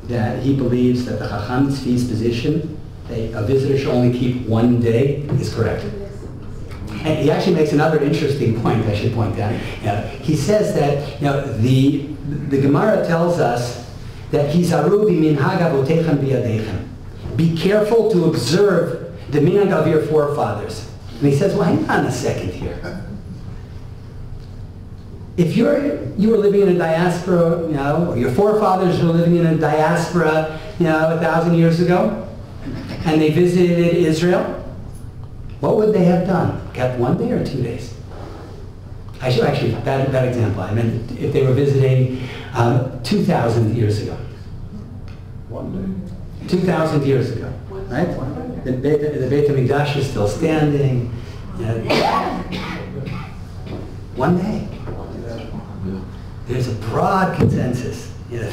[SPEAKER 7] that he believes that the Chacham Tzvi's position, a visitor should only keep 1 day, is correct. And he actually makes another interesting point, I should point out. He says that the Gemara tells us that Hizaru b'minhag avotechem biyadechem. Be careful to observe the minhag of your forefathers. And he says, well, hang on a second here. If you were living in a diaspora, or your forefathers were living in a diaspora, 1,000 years ago, and they visited Israel, what would they have done? Kept 1 day or 2 days? Actually, bad example. I meant if they were visiting 2,000 years ago.
[SPEAKER 4] 1 day.
[SPEAKER 7] 2,000 years ago, right? The Beit HaMikdash is still standing. 1 day. There's a broad consensus that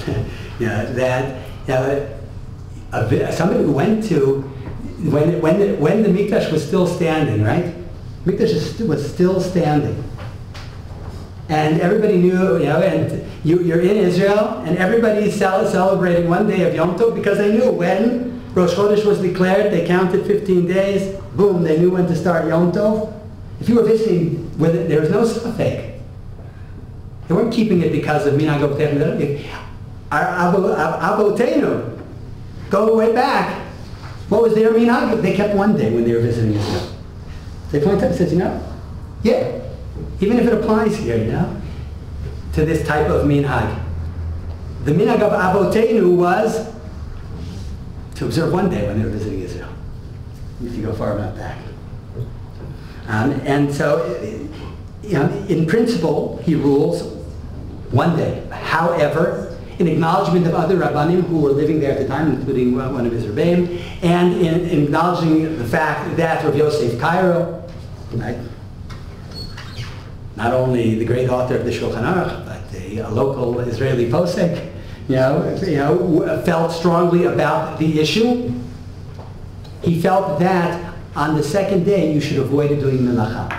[SPEAKER 7] somebody who went to when the Mikdash was still standing, right? Mikdash was still standing, and everybody knew, and you're in Israel, and everybody's celebrating 1 day of Yom Tov because they knew when Rosh Chodesh was declared. They counted 15 days. Boom! They knew when to start Yom Tov. If you were visiting, there was no safek. They weren't keeping it because of minhag avotenu. Avotenu, go way back. What was their minhag? They kept 1 day when they were visiting Israel. They pointed up and said, yeah, even if it applies here, to this type of minhag. The minhag of avotenu was to observe 1 day when they were visiting Israel. If you go far enough back. And so, in principle, he rules 1 day. However, in acknowledgement of other Rabbanim who were living there at the time, including one of his Rebbeim, and in acknowledging the fact that Rav Yosef Cairo, right, not only the great author of the Shulchan Aruch, but a local Israeli posek, felt strongly about the issue. He felt that on the second day you should avoid doing melacha.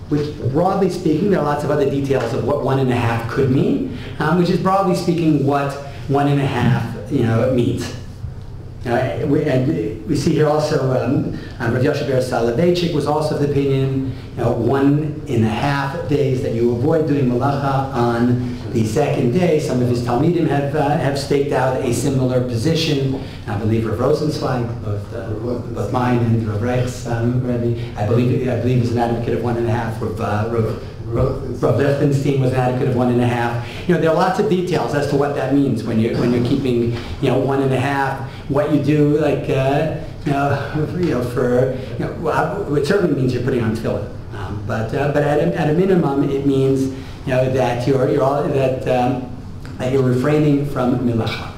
[SPEAKER 7] Which, broadly speaking, there are lots of other details of what 1.5 could mean, which is broadly speaking what 1.5 means. And we see here also Rav Yoshe Ber Soloveitchik was also of the opinion 1.5 days that you avoid doing malacha on the second day. Some of his Talmidim have staked out a similar position. I believe Rav Rosenzweig, both mine and Rav Reich's Rebbe, I believe is an advocate of 1.5. Rav Lichtenstein was an advocate of 1.5. There are lots of details as to what that means when you're keeping 1.5. What you do, like it certainly means you're putting on tefillin. But at a minimum, it means that you're refraining from milacha,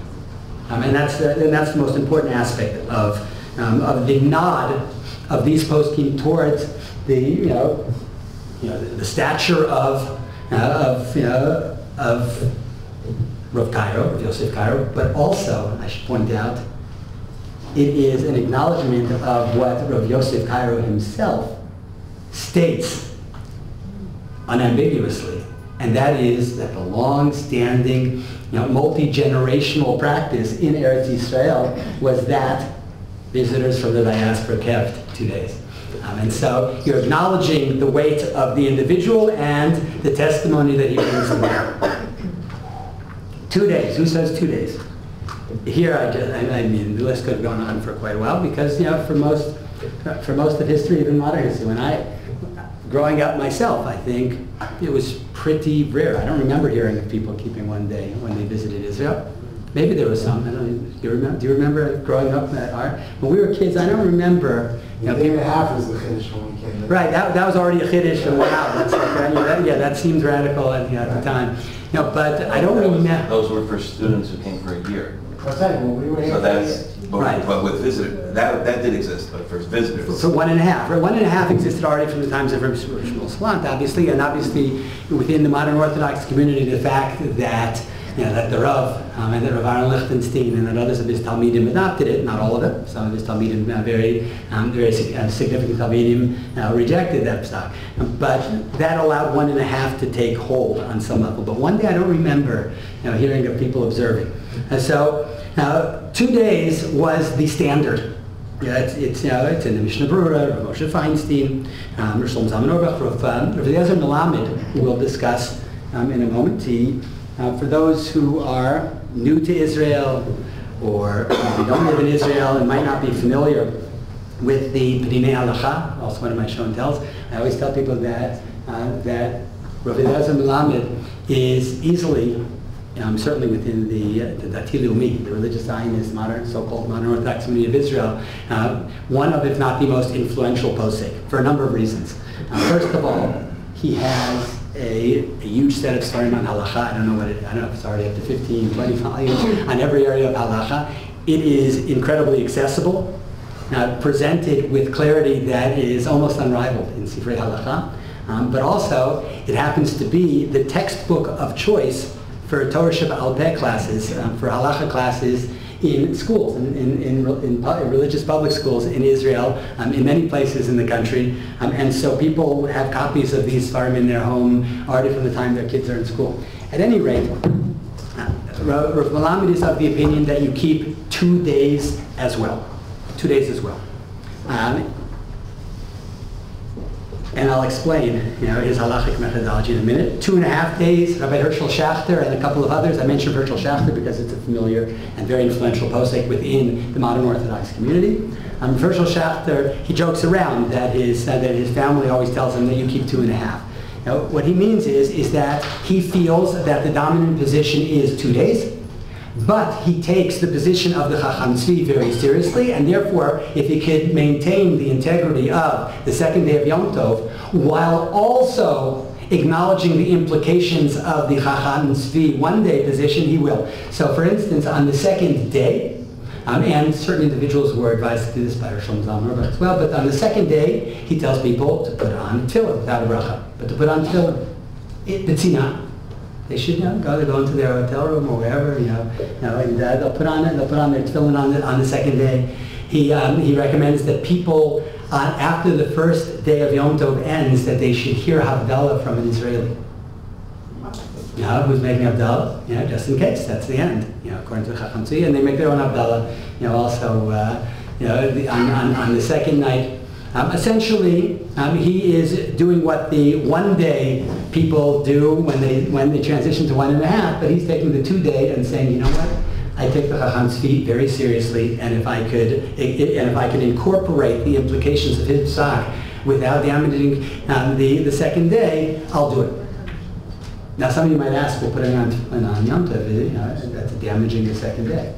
[SPEAKER 7] and that's the most important aspect of the nod of these poskim towards the the stature of Rav Cairo, Rav Yosef Cairo, but also I should point out it is an acknowledgement of what Rav Yosef Cairo himself states unambiguously, and that is that the long-standing, multi-generational practice in Eretz Yisrael was that visitors from the diaspora kept 2 days. And so you're acknowledging the weight of the individual and the testimony that he brings to bear. 2 days. Who says 2 days? Here, I mean, the list could have gone on for quite a while because, for most of history, even modern history, growing up myself, I think it was pretty rare. I don't remember hearing of people keeping 1 day when they visited Israel. Maybe there was some. I don't know. Do you remember growing up when we were kids? I don't remember.
[SPEAKER 1] A day and a half was the Chiddush when we came.
[SPEAKER 7] Right. That was already a Chiddush. And wow, that's that seemed radical at the time. But I don't remember.
[SPEAKER 8] Those were for students who came for a year.
[SPEAKER 1] That's right. When we were here.
[SPEAKER 8] So that's
[SPEAKER 7] Right.
[SPEAKER 8] But with visitor, that did exist, but for visitors.
[SPEAKER 7] So 1.5. Right? 1.5 existed already from the times of Rabbi Shmuel Salant, obviously, and obviously within the modern Orthodox community, the fact that that the Rav and that Rav Aaron Lichtenstein and that others of his Talmidim adopted it, not all of it. Some of his Talmidim, very significant Talmidim, rejected that psak. But that allowed 1.5 to take hold on some level. But one day I don't remember hearing of people observing. And so 2 days was the standard. Yeah, it's in the Mishnah Berurah, Rav Moshe Feinstein, Rav Shlomo Zalman Auerbach, Rav Eliezer Melamed, who we'll discuss in a moment. For those who are new to Israel or don't live in Israel and might not be familiar with the Pedinei Halacha, also one of my show and tells, I always tell people that Rav Eliezer Melamed is easily, certainly within the Dati Leumi, the religious Zionist, so-called modern Orthodox community of Israel, one of, if not the most influential posek, for a number of reasons. First of all, he has a huge set of Svarim on halacha. I don't know if it's already up to 15, 20 volumes on every area of halacha. It is incredibly accessible, presented with clarity that is almost unrivaled in Sifrei Halacha. But also, it happens to be the textbook of choice for Torah Sheba'al Peh classes, for halacha classes in schools, in religious public schools in Israel, in many places in the country. And so people have copies of these Svarim in their home already from the time their kids are in school. At any rate, Rav Melamed is of the opinion that you keep 2 days as well. 2 days as well. And I'll explain, his halachic methodology in a minute. 2.5 days, Rabbi Herschel Schachter and a couple of others. I mentioned Herschel Schachter because it's a familiar and very influential posek within the modern Orthodox community. Herschel Schachter, he jokes around that his family always tells him that you keep 2.5. What he means is that he feels that the dominant position is 2 days, but he takes the position of the Chacham Tzvi very seriously, and therefore, if he could maintain the integrity of the second day of Yom Tov, while also acknowledging the implications of the Chacham Tzvi one-day position, he will. So, for instance, on the second day, and certain individuals were advised to do this by Rosh Hashanah as well, but on the second day, he tells people to put on tefillin without a bracha, but to put on tefillin, b'tzina. They should go into their hotel room or wherever, and they'll put on their tefillin on the second day. He recommends that people, after the first day of Yom Tov ends, that they should hear Havdalah from an Israeli. Who's making Havdalah? Just in case, that's the end, according to the Chacham Tzvi, and they make their own Havdalah, also, on the second night. Essentially, he is doing what the 1 day people do when they transition to 1.5, but he's taking the 2 day and saying, you know what, I take the Chacham Tzvi very seriously, and if I could incorporate the implications of his psak without damaging the second day, I'll do it. Now, some of you might ask, well, putting on Yom Tov, that's damaging the second day.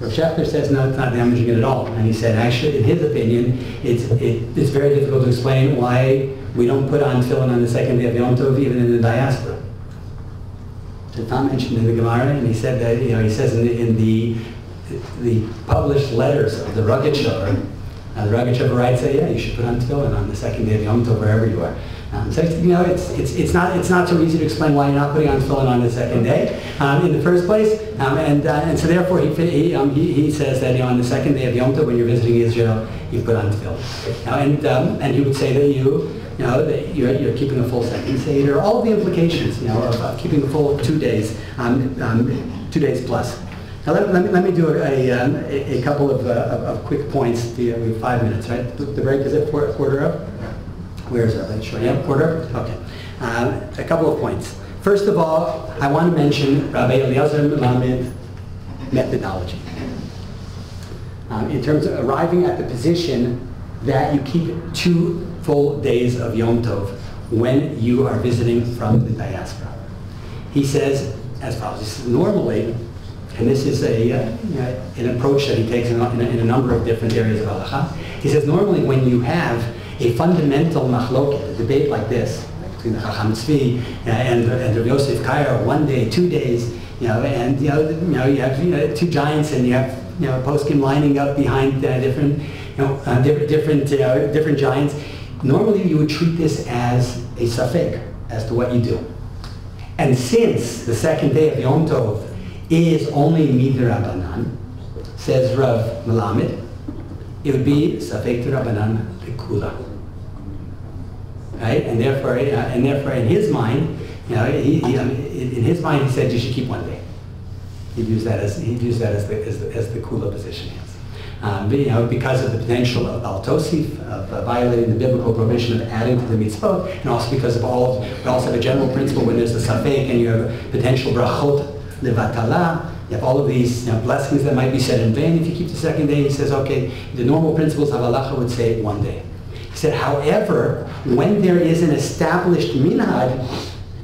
[SPEAKER 7] Rav Schachter says, no, it's not damaging it at all. And he said, actually, in his opinion, it's very difficult to explain why we don't put on tefillin on the second day of Yom Tov, even in the diaspora. So Tom mentioned in the Gemara, and he said that, he says in the published letters of the Rogatchover, the Rogatchover writes that, you should put on tefillin on the second day of Yom Tov, wherever you are. So it's not so easy to explain why you're not putting on tefillin on the second day in the first place, and so therefore he says that on the second day of Yom Tov when you're visiting Israel you put on tefillin, and he would say that that you're keeping a full second seder, all the implications of keeping a full 2 days, 2 days plus. Now let me do a couple of quick points. We have 5 minutes, right? The break is at quarter of. Where is that? Yeah, quarter? Okay. A couple of points. First of all, I want to mention Rabbi Eliezer Melamed methodology. In terms of arriving at the position that you keep 2 full days of Yom Tov when you are visiting from the diaspora. He says as follows. He says, normally, and this is an approach that he takes in a number of different areas of halacha, he says normally when you have a fundamental machloket, a debate like this, between the Chacham Tzvi and Rav Yosef Karo, 1 day, 2 days, and you have 2 giants, and you have poskim lining up behind different giants. Normally, you would treat this as a safek as to what you do. And since the second day of Yom Tov is only midrabanan, says Rav Melamed, it would be safek d'Rabbanan lekula. Right, and therefore, in his mind, in his mind, he said you should keep one day. He'd use that as the kula position. Because of the potential of al-tosif, of violating the biblical prohibition of adding to the mitzvot, and also because of we also have a general principle when there's a safek and you have potential brachot levatala. You have all of these blessings that might be said in vain if you keep the second day. He says, okay, the normal principles of halacha would say one day. He said, however, when there is an established minhag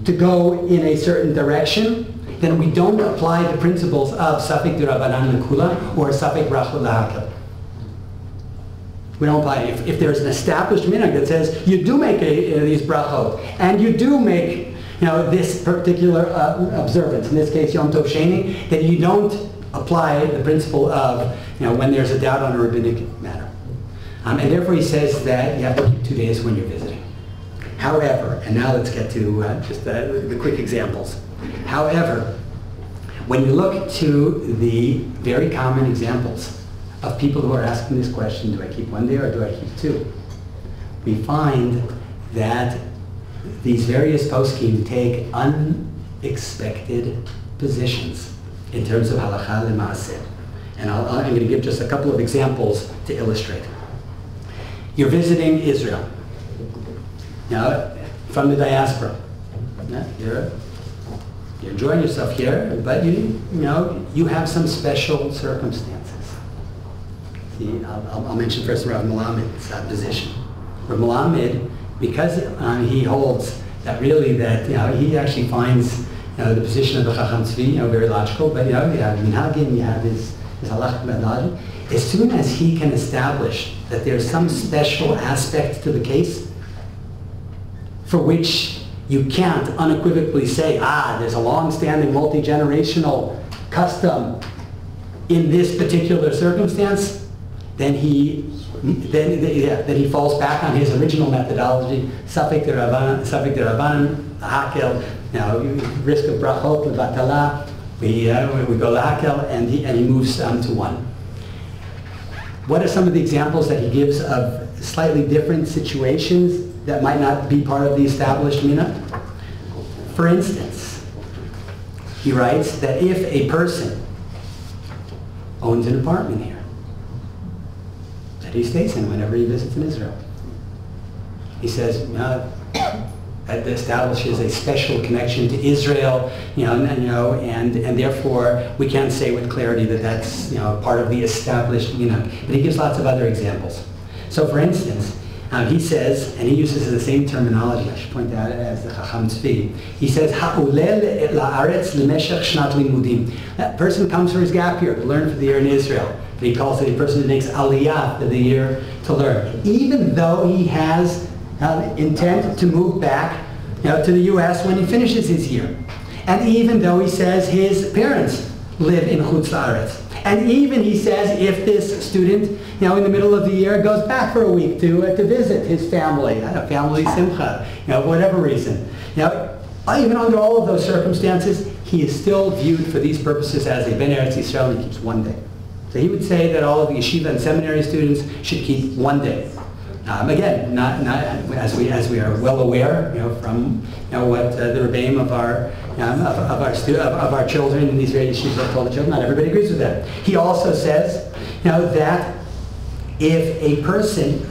[SPEAKER 7] to go in a certain direction, then we don't apply the principles of safek d'Rabbanan lekula or safek brachot lahakel. We don't apply it. If there's an established minhag that says you do make these brachot and you do make this particular observance, in this case Yom Tov Sheni, that you don't apply the principle of when there's a doubt on a rabbinic matter. And therefore he says that you have to keep 2 days when you're visiting. However, and now let's get to just the quick examples. However, when you look to the very common examples of people who are asking this question, do I keep 1 day or do I keep 2? We find that these various poskim take unexpected positions in terms of halacha l'maaseh. And I'm going to give just a couple of examples to illustrate. You're visiting Israel, from the diaspora. You're enjoying yourself here, but you have some special circumstances. See, I'll mention first Rav Melamed's position. Rav Melamed, because he holds that he actually finds the position of the Chacham Tzvi very logical, but you have minhagim, you have his halach methodology. As soon as he can establish that there's some special aspect to the case for which you can't unequivocally say, there's a long-standing multi-generational custom in this particular circumstance, then he falls back on his original methodology, safek d'Rabbanan, hakel, risk of brachot, levatala, we go lahakel, and he moves to 1. What are some of the examples that he gives of slightly different situations that might not be part of the established minhag? For instance, he writes that if a person owns an apartment here, that he stays in whenever he visits in Israel, he says that establishes a special connection to Israel, and therefore we can't say with clarity that that's part of the established minhag. But he gives lots of other examples. So, for instance, he says, and he uses the same terminology, I should point out as the Chacham Tzvi. He says, "Ha'oleh la'aretz l'meshech shnat limudim." That person comes for his gap year to learn for the year in Israel. He calls it a person who makes aliyah for the year to learn, even though he has intent to move back to the U.S. when he finishes his year. And even though he says his parents live in Chutz La'aretz. And even he says if this student, in the middle of the year goes back for a week to visit his family, family simcha, whatever reason. Even under all of those circumstances, he is still viewed for these purposes as a Ben Eretz Yisrael, and he keeps 1 day. So he would say that all of the yeshiva and seminary students should keep 1 day. Again, not as we are well aware, from what the rebbeim of our children in these various yeshivas have told the children. Not everybody agrees with that. He also says, that if a person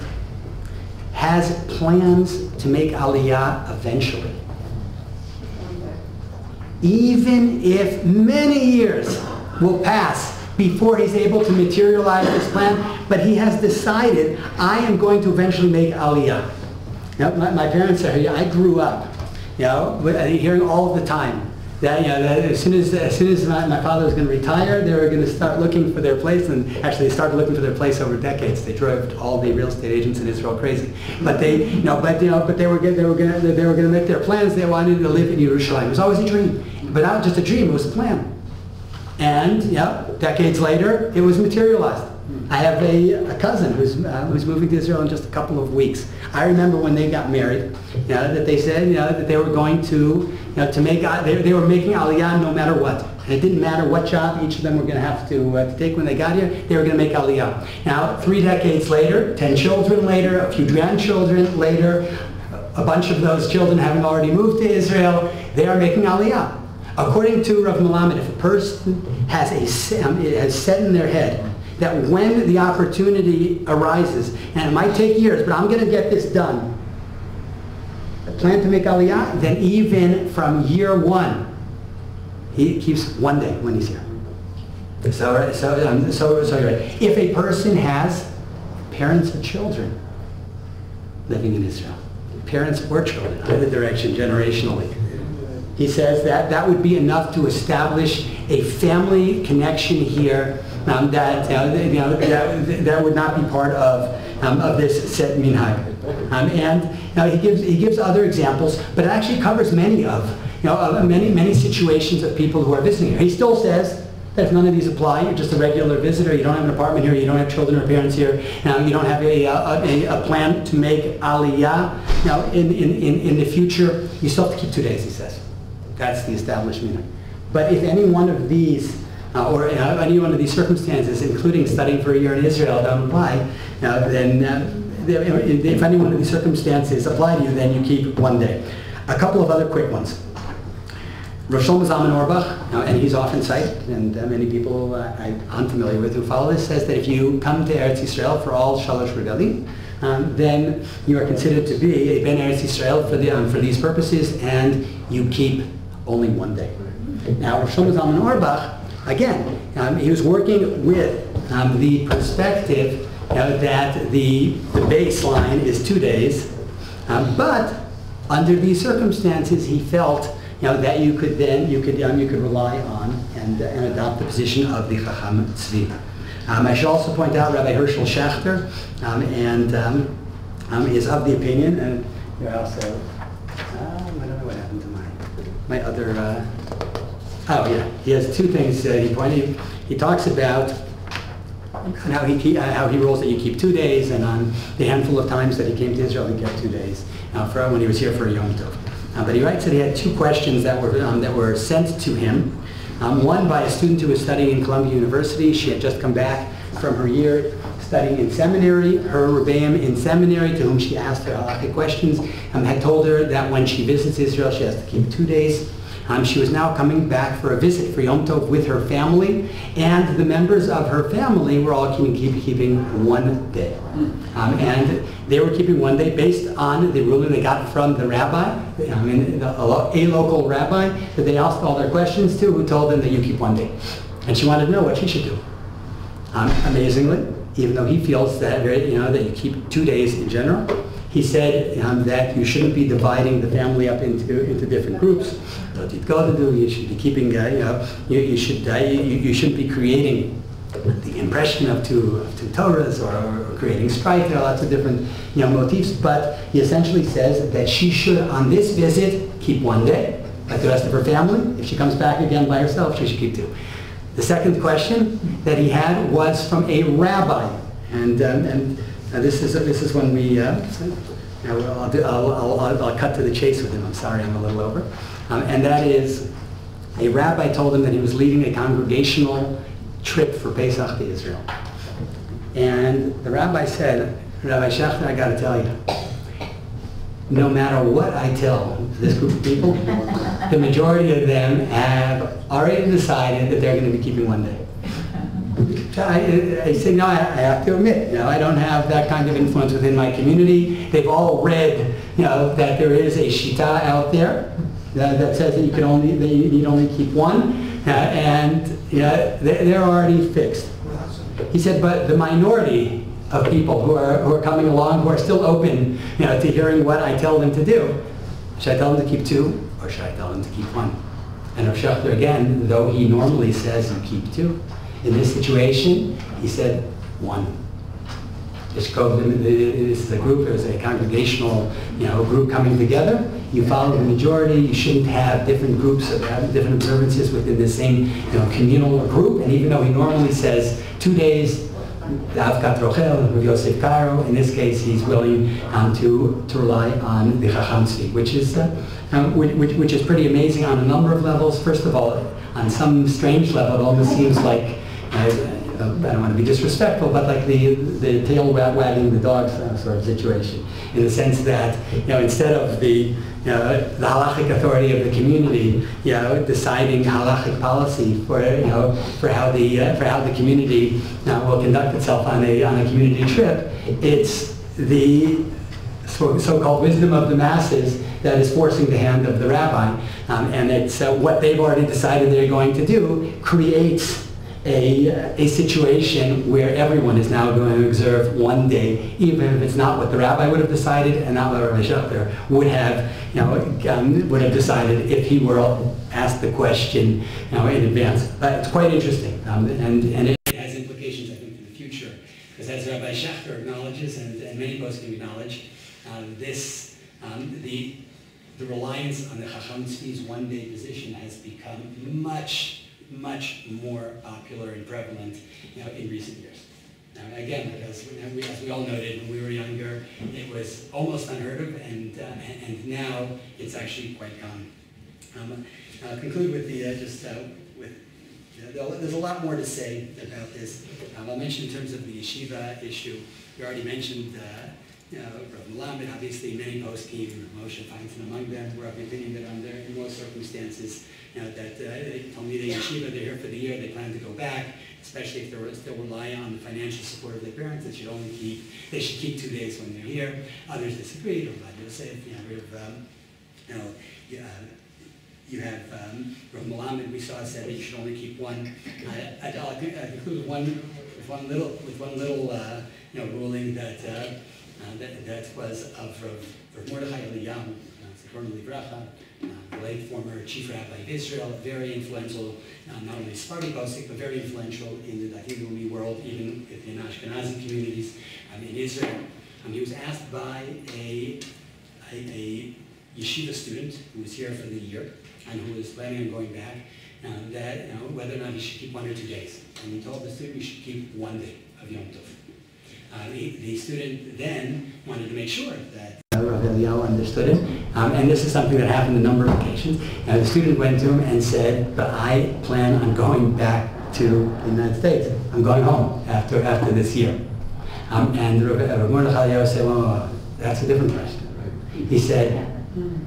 [SPEAKER 7] has plans to make aliyah eventually, even if many years will pass before he's able to materialize this plan, but he has decided, I am going to eventually make aliyah. My parents are here. I grew up, hearing all of the time that, that as soon as my father was going to retire, they were going to start looking for their place, and actually they started looking for their place over decades. They drove all the real estate agents in Israel crazy, but they were going to make their plans. They wanted to live in Yerushalayim. It was always a dream, but not just a dream. It was a plan. And Decades later, it was materialized. I have a cousin who's moving to Israel in just a couple of weeks. I remember when they got married, that they said, that they were going to, to make, they were making Aliyah no matter what. And it didn't matter what job each of them were going to have to take when they got here, they were going to make Aliyah. Now, 3 decades later, 10 children later, a few grandchildren later, a bunch of those children having already moved to Israel, they are making Aliyah. According to Rav Melamed, if a person has set in their head that when the opportunity arises, and it might take years, but I'm going to get this done, plan to make Aliyah, then even from year 1, he keeps 1 day when he's here. So you're right. If a person has parents or children living in Israel, parents or children, either direction, generationally, he says that that would be enough to establish a family connection here that would not be part of this set minhag. And he gives other examples, but it actually covers many many situations of people who are visiting here. He still says that if none of these apply, you're just a regular visitor, you don't have an apartment here, you don't have children or parents here, you don't have a plan to make Aliyah. In the future, you still have to keep 2 days, he says. That's the established minhag. But if any one of these, or any one of these circumstances, including studying for a year in Israel, don't apply, then if any one of these circumstances apply to you, then you keep 1 day. A couple of other quick ones. Rosh Shlomo Zalman Auerbach, and he's often cited, and many people I'm familiar with who follow this, says that if you come to Eretz Yisrael for all Shalosh Regalim, then you are considered to be a Ben Eretz Yisrael for these purposes, and you keep only 1 day. Now, Rosh Shlomo Zalman Auerbach, again, he was working with the perspective that the baseline is 2 days, but under these circumstances, he felt that you could rely on and adopt the position of the Chacham Tzvi. I should also point out Rabbi Herschel Schachter is of the opinion, and there also I don't know what happened to my other. He has 2 things he pointed. He talks about how he rules that you keep 2 days, and on the handful of times that he came to Israel, he kept 2 days for when he was here for Yom Tov. But he writes that he had 2 questions that were sent to him. One by a student who was studying in Columbia University. She had just come back from her year studying in seminary. Her rebbeim in seminary, to whom she asked her halakhic questions, had told her that when she visits Israel, she has to keep 2 days. She was now coming back for a visit for Yom Tov with her family, and the members of her family were all keeping 1 day. And they were keeping 1 day based on the ruling they got from the rabbi, a local rabbi that they asked all their questions to, who told them that you keep 1 day. And she wanted to know what she should do. Amazingly, even though he feels that that you keep 2 days in general, he said that you shouldn't be dividing the family up into different groups. You should be keeping, you shouldn't be creating the impression of two Torahs or creating strife. There are lots of different motifs, but he essentially says that she should, on this visit, keep 1 day, like the rest of her family. If she comes back again by herself, she should keep 2. The second question that he had was from a rabbi, and this is when we. I'll cut to the chase with him. I'm sorry, I'm a little over. And that is, a rabbi told him that he was leading a congregational trip for Pesach to Israel. And the rabbi said, Rabbi Schachter, I got to tell you, no matter what I tell this group of people, the majority of them have already decided that they're going to be keeping 1 day. I say, no, I have to admit, I don't have that kind of influence within my community. They've all read, that there is a shita out there that says that you need only keep 1, and they're already fixed. He said, but the minority of people who are coming along, who are still open, to hearing what I tell them to do, should I tell them to keep 2, or should I tell them to keep 1? And Rav Schachter, again, though he normally says you keep 2, in this situation, he said 1. This is a group, there's a congregational, group coming together. You follow the majority. You shouldn't have different groups of different observances within the same, communal group. And even though he normally says 2 days, Avkat Rochel and Yosef Karo, in this case, he's willing to rely on the Chacham Tzvi, which is pretty amazing on a number of levels. First of all, on some strange level, it almost seems like, I don't want to be disrespectful, but like the tail wagging the dog sort of situation, in the sense that, instead of the halachic authority of the community, deciding halachic policy for how the community will conduct itself on a community trip, it's the so-called wisdom of the masses that is forcing the hand of the rabbi, and it's what they've already decided they're going to do creates a situation where everyone is now going to observe 1 day, even if it's not what the rabbi would have decided and not what Rabbi Schechter would have decided if he were asked the question, in advance. But it's quite interesting, and it has implications, I think, for the future, because as Rabbi Schechter acknowledges, and many poskim acknowledge, the reliance on the Chacham Tzvi's 1 day position has become much more popular and prevalent, in recent years. Again, because as we all noted, when we were younger, it was almost unheard of, and now it's actually quite common. I'll conclude with there's a lot more to say about this. I'll mention in terms of the yeshiva issue. We already mentioned Rav Melamed, obviously many poskim, Moshe Feinstein among them, were of the opinion that under most circumstances, that Talmidei Yeshiva, they're here for the year, they plan to go back, especially if they still rely on the financial support of their parents. They should keep 2 days when they're here. Others disagreed. Rav Yosef, you have Rav Melamed, we saw, said that you should only keep one. I'll conclude with one little ruling that was of Rav Mordechai Eliyahu, Zichrono Livracha, the late former chief rabbi of Israel, very influential, not only Sephardi posek, but very influential in the Dati Leumi world, even in Ashkenazi communities in Israel. He was asked by a yeshiva student who was here for the year and who was planning on going back, whether or not he should keep 1 or 2 days. And he told the student he should keep 1 day of Yom Tov. The student then wanted to make sure that Rav Eliyahu understood it, and this is something that happened a number of occasions. The student went to him and said, "But I plan on going back to the United States. I'm going home after this year." And Rav Mordechai Eliyahu said, "Well, that's a different question." He said,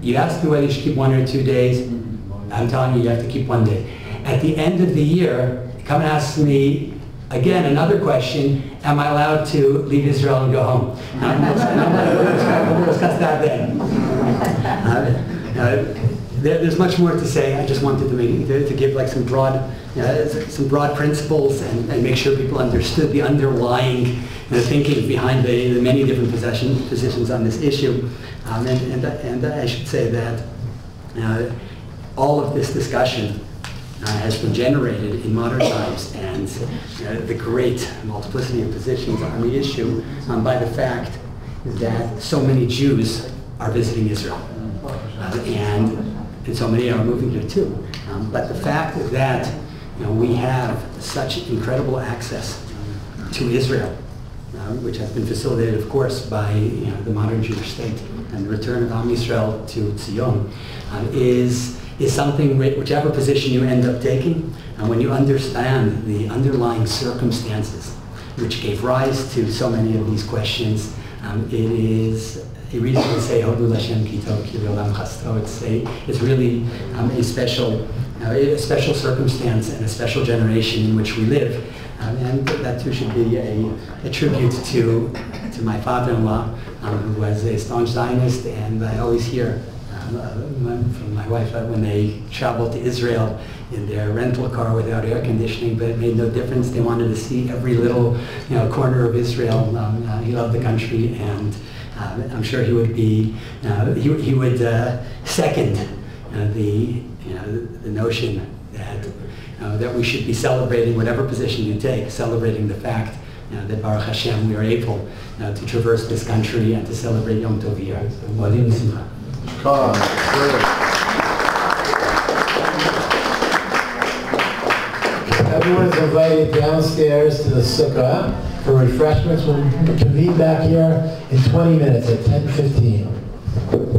[SPEAKER 7] "You asked me whether you should keep 1 or 2 days. I'm telling you, you have to keep 1 day. At the end of the year, come and ask me again another question, am I allowed to leave Israel and go home?" We'll discuss that then. There's much more to say. I just wanted to give like some broad principles and make sure people understood the underlying thinking behind the many different positions on this issue. And I should say that all of this discussion has been generated in modern times, and the great multiplicity of positions on the issue by the fact that so many Jews are visiting Israel, and so many are moving here too. But the fact that we have such incredible access to Israel, which has been facilitated, of course, by the modern Jewish state and the return of Am Yisrael to Zion, is something, whichever position you end up taking, and when you understand the underlying circumstances which gave rise to so many of these questions, it is a reason to say, Hodu L'Hashem Ki Tov Ki L'Olam Chasto. It's really a special circumstance and a special generation in which we live. And that too should be a tribute to my father-in-law, who was a staunch Zionist, and I always hear from my wife when they traveled to Israel in their rental car without air conditioning, but it made no difference. They wanted to see every little corner of Israel. He loved the country, and I'm sure he would be he would second the notion that we should be celebrating whatever position you take, celebrating the fact that Baruch Hashem we are able to traverse this country and to celebrate Yom Tov here. Moadim Simcha.
[SPEAKER 1] Everyone is invited downstairs to the sukkah for refreshments. We'll convene back here in 20 minutes at 10:15.